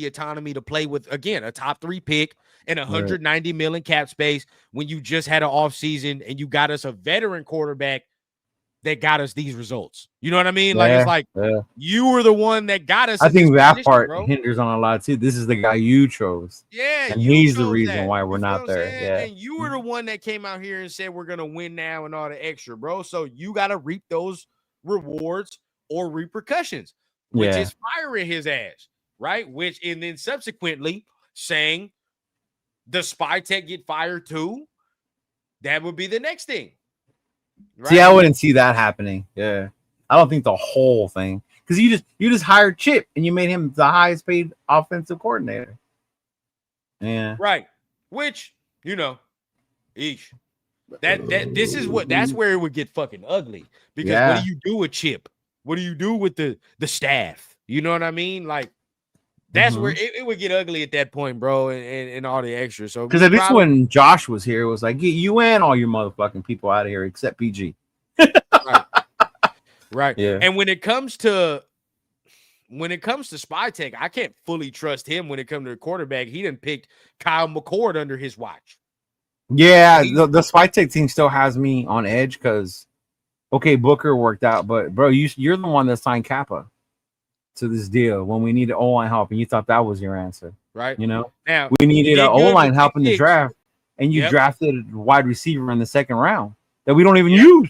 autonomy to play with, again, a top 3 pick and 190 million cap space when you just had an off season and you got us a veteran quarterback that got us these results? You know what I mean? Like, it's like you were the one that got us. I think that part hinders on a lot too. This is the guy you chose. Yeah. And he's the reason why we're not there. Yeah. And you were the one that came out here and said, we're going to win now and all the extra, bro. So you got to reap those rewards or repercussions, which is firing his ass, right? And then subsequently saying the spy tech get fired too. That would be the next thing. Right? See, I wouldn't see that happening. Yeah, I don't think the whole thing, because you just hired Chip and you made him the highest paid offensive coordinator. Yeah, right. Which that's where it would get fucking ugly, because what do you do with Chip? What do you do with the staff? You know what I mean? Like, that's where it would get ugly at that point, bro, and all the extra. So, because at least when Josh was here, it was like, get you and all your motherfucking people out of here except PG. Right. Yeah. And when it comes to spy tech, I can't fully trust him when it comes to the quarterback. He done picked Kyle McCord under his watch. Yeah, the spy tech team still has me on edge because, okay, Booker worked out, but bro, you're the one that signed Kappa to this deal when we needed O-line help, and you thought that was your answer, right? Now we needed an O-line help in the draft, and you drafted a wide receiver in the 2nd round that we don't even use.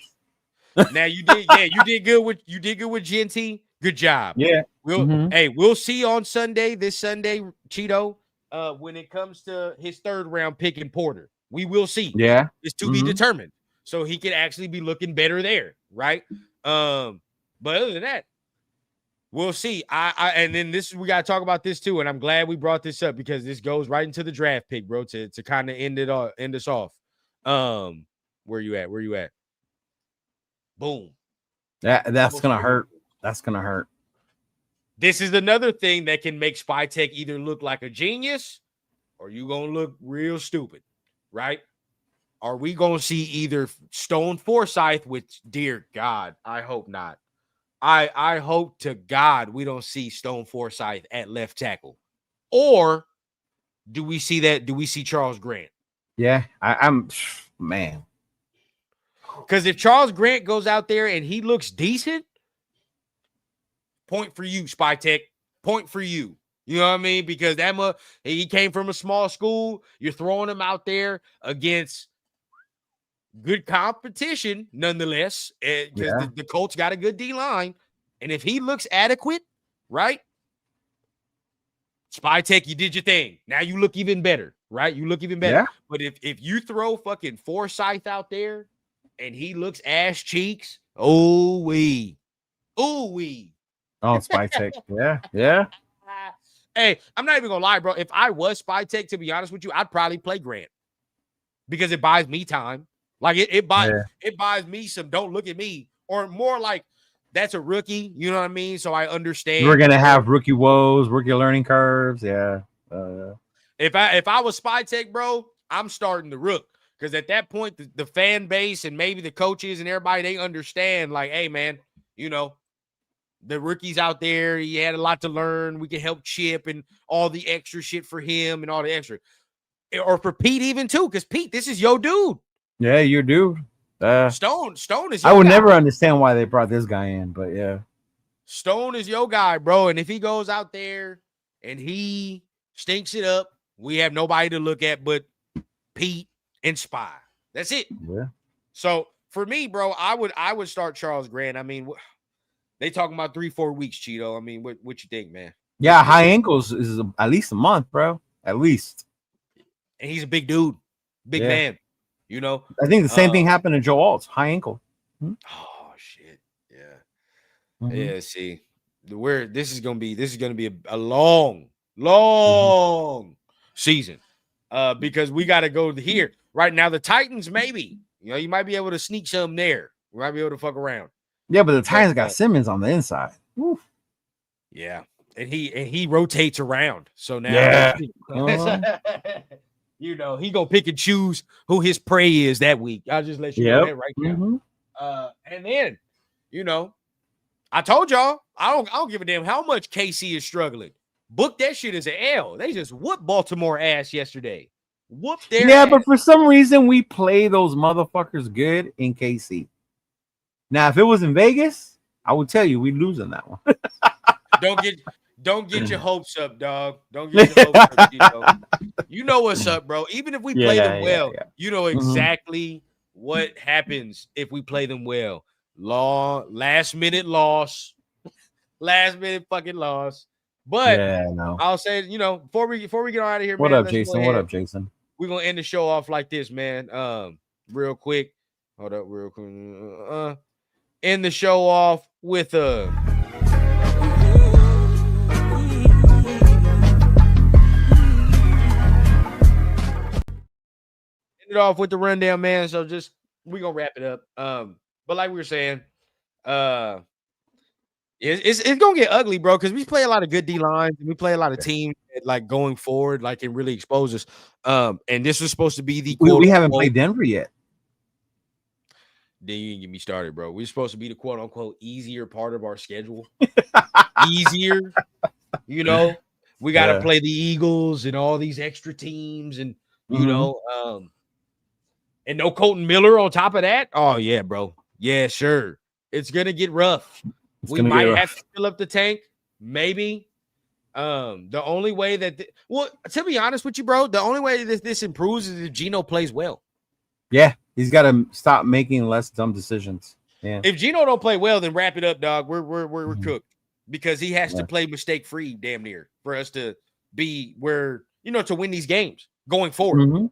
Now you did good with Genty. Good job. Yeah. We'll see on this Sunday, Cheeto. When it comes to his 3rd round pick in Porter, we will see. Yeah, it's to be determined. So he could actually be looking better there, right? But other than that, we'll see. And then we got to talk about this too, and I'm glad we brought this up because this goes right into the draft pick, bro. To kind of end us off. Where you at? Boom. That's gonna hurt. That's gonna hurt. This is another thing that can make spy tech either look like a genius or you gonna look real stupid, right? Are we gonna see either Stone Forsythe, which, dear God, I hope not. I hope to God we don't see Stone Forsythe at left tackle. Or do we see Charles Grant? Yeah, I'm man. Because if Charles Grant goes out there and he looks decent, point for you, spy tech. Point for you. You know what I mean? Because he came from a small school. You're throwing him out there against good competition, nonetheless, because the Colts got a good D line. And if he looks adequate, right? Spy Tech, you did your thing. Now you look even better, right? You look even better. Yeah. But if you throw fucking Forsyth out there and he looks ass cheeks, oh wee. Oh, Spy Tech. Yeah. Hey, I'm not even gonna lie, bro. If I was Spy Tech, to be honest with you, I'd probably play Grant because it buys me time. Like it buys me some don't look at me, or more like that's a rookie, you know what I mean? So I understand. We're gonna have rookie woes, rookie learning curves. Yeah. If I was Spy Tech, bro, I'm starting the rook. Because at that point, the fan base and maybe the coaches and everybody, they understand, like, hey, man, you know, the rookie's out there. He had a lot to learn. We can help Chip and all the extra shit for him and all the extra. Or for Pete even, too, because Pete, this is your dude. Yeah, your dude. Stone is your I would guy. never understand why they brought this guy in, but yeah. Stone is your guy, bro. And if he goes out there and he stinks it up, we have nobody to look at but Pete and Spy. That's it. Yeah. So for me, bro, I would start Charles Grant. I mean, they talking about 3-4 weeks, Cheeto. I mean, what you think, man? Yeah, high ankles is at least a month, bro. At least. And he's a big dude, big man. You know, I think the same thing happened to Joe Alt, high ankle. Oh shit, yeah, yeah. See, this is gonna be a long season, because we got to go here right now. The Titans, maybe you might be able to sneak some there. We might be able to fuck around. Yeah, but the Titans got Simmons on the inside. Oof. Yeah, and he rotates around. So now, he gonna pick and choose who his prey is that week. I'll just let you know that right now. And then, I told y'all I don't give a damn how much KC is struggling. Book that shit as an L. They just whooped Baltimore ass yesterday. Whooped their ass. But for some reason we play those motherfuckers good in KC. Now, if it was in Vegas, I would tell you we'd lose in that one. Don't get your hopes up, dog. Don't get your hopes up. You know what's up, bro. Even if we play them well, you know exactly what happens if we play them well. Last minute loss. Last minute fucking loss. But I'll say, before we get out of here, What man. up, Jason? What up, Jason? We're gonna end the show off like this, man. Real quick. Hold up, real quick. End the show off with end it off with the rundown, man. So we're gonna wrap it up. But like we were saying, it's gonna get ugly, bro, because we play a lot of good D lines and we play a lot of teams that, like, going forward, like, can really expose us. And this was supposed to be the we haven't played Denver yet. Then you can get me started, bro. We're supposed to be the quote unquote easier part of our schedule. Easier, we got to play the Eagles and all these extra teams, and and no Colton Miller on top of that. Oh yeah, bro. Yeah, sure. It's gonna get rough. We might have to fill up the tank, maybe. The only way that to be honest with you, bro, the only way that this improves is if Geno plays well. Yeah, he's got to stop making less dumb decisions. Yeah. If Geno don't play well, then wrap it up, dog. We're cooked, because he has to play mistake free, damn near, for us to be to win these games going forward.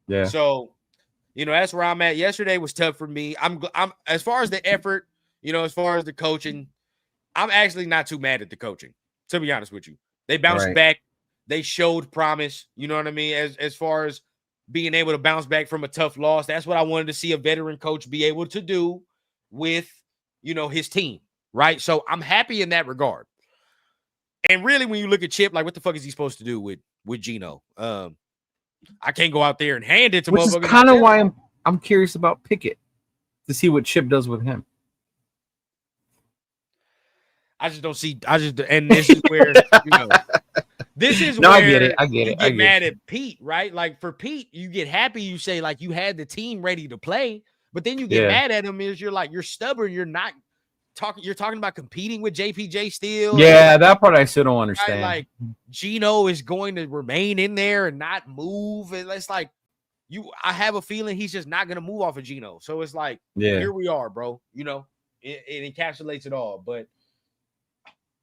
Yeah. So, that's where I'm at. Yesterday was tough for me. I'm as far as the effort, as far as the coaching, I'm actually not too mad at the coaching, to be honest with you. They bounced back. They showed promise. You know what I mean? As far as being able to bounce back from a tough loss. That's what I wanted to see a veteran coach be able to do with, his team, right? So I'm happy in that regard. And really, when you look at Chip, like, what the fuck is he supposed to do with Geno? I can't go out there and hand it to Which is kind of why I'm curious about Pickett, to see what Chip does with him. I just don't see. And this is where, this is where I get it. You get mad at Pete, right? Like, for Pete, you get happy. You say, like, you had the team ready to play, but then you get mad at him is you're stubborn. You're not talking. You're talking about competing with JPJ still. Yeah, that part I still don't understand. Right? Like, Geno is going to remain in there and not move. And it's like, I have a feeling he's just not going to move off of Geno. So it's like, here we are, bro. It encapsulates it all. But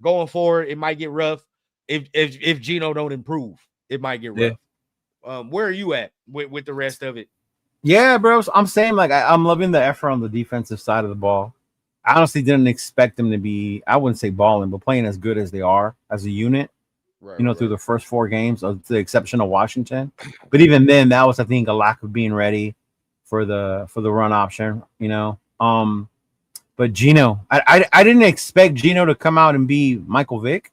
going forward, it might get rough. if Gino don't improve, it might get rough. Where are you at with the rest of it? Yeah, bro. So I'm saying like I'm loving the effort on the defensive side of the ball. I honestly didn't expect them to be, I wouldn't say balling, but playing as good as they are as a unit, Right. through the first 4 games, with the exception of Washington. But even then, that was, I think, a lack of being ready for the run option, But Gino, I didn't expect Gino to come out and be Michael Vick,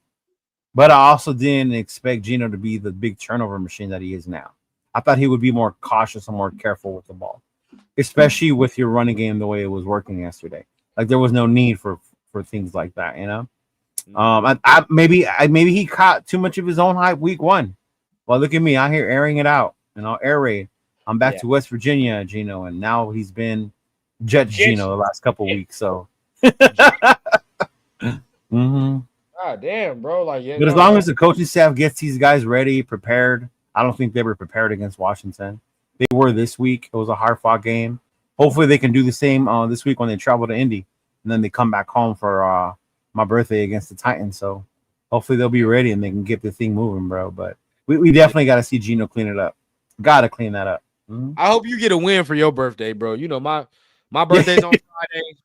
but I also didn't expect Gino to be the big turnover machine that he is now. I thought he would be more cautious and more careful with the ball, especially with your running game the way it was working yesterday. Like there was no need for things like that, maybe he caught too much of his own hype week 1. Well, look at me out here airing it out, air raid. I'm back to West Virginia, Gino, and now he's been Jets Gino the last couple weeks. So, God damn, bro. Like, but as long as the coaching staff gets these guys ready, prepared, I don't think they were prepared against Washington. They were this week. It was a hard-fought game. Hopefully, they can do the same this week when they travel to Indy, and then they come back home for my birthday against the Titans. So hopefully they'll be ready and they can get the thing moving, bro. But we definitely got to see Gino clean it up. Got to clean that up. I hope you get a win for your birthday, bro. My birthday's on Friday.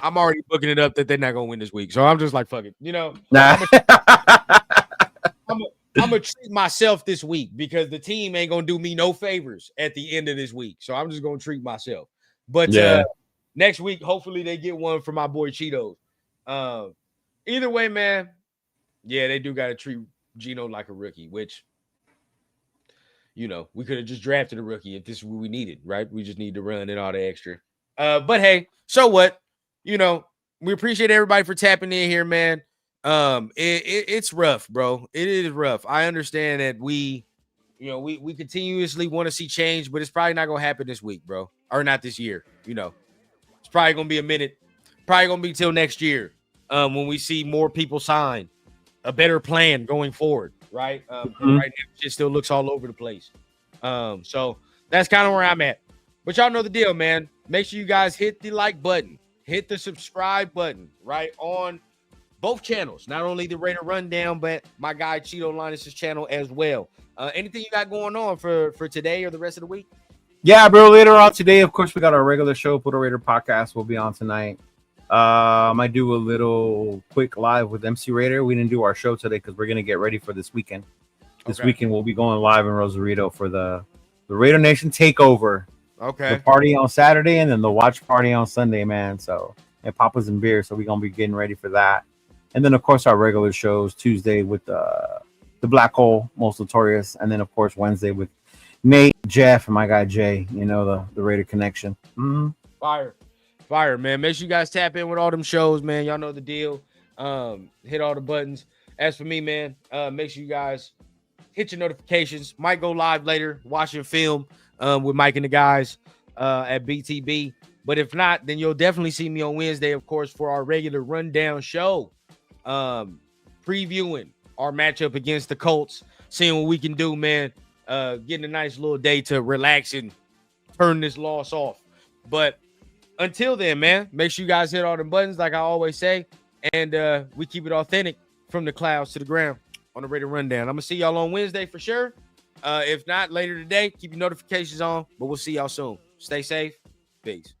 I'm already booking it up that they're not gonna win this week, so I'm just like, fuck it, Nah. I'm gonna treat myself this week because the team ain't gonna do me no favors at the end of this week, so I'm just gonna treat myself. But next week, hopefully, they get one for my boy Cheetos. Either way, man, they do gotta treat Gino like a rookie, which we could have just drafted a rookie if this is what we needed, right? We just need to run and all the extra. But hey, so what? We appreciate everybody for tapping in here, man. It's rough, bro. It is rough. I understand that we continuously want to see change, but it's probably not gonna happen this week, bro, or not this year. It's probably gonna be a minute. Probably gonna be till next year, when we see more people sign a better plan going forward, right? Right now, it still looks all over the place. So that's kind of where I'm at. But y'all know the deal, man. Make sure you guys hit the like button, hit the subscribe button, right, on both channels. Not only the Raider Rundown, but my guy Cheeto Linus's channel as well. Anything you got going on for today or the rest of the week? Yeah, bro. Later on today, of course, we got our regular show, Put a Raider podcast. Will be on tonight. I might do a little quick live with MC Raider. We didn't do our show today because we're gonna get ready for this weekend. This weekend we'll be going live in Rosarito for the Raider Nation takeover. Okay. The party on Saturday and then the watch party on Sunday, man. So and Papa's and beer. So we're gonna be getting ready for that. And then of course our regular shows Tuesday with the Black Hole, Most Notorious, and then of course Wednesday with Nate, Jeff, and my guy Jay. The Raider Connection. Fire, man. Make sure you guys tap in with all them shows, man. Y'all know the deal. Hit all the buttons. As for me, man, make sure you guys hit your notifications. Might go live later, watching film with Mike and the guys at BTB. But if not, then you'll definitely see me on Wednesday, of course, for our regular rundown show. Previewing our matchup against the Colts, seeing what we can do, man. Getting a nice little day to relax and turn this loss off. But until then, man, make sure you guys hit all the buttons, like I always say. And we keep it authentic from the clouds to the ground on the Raider Rundown. I'm going to see y'all on Wednesday for sure. If not, later today, keep your notifications on. But we'll see y'all soon. Stay safe. Peace.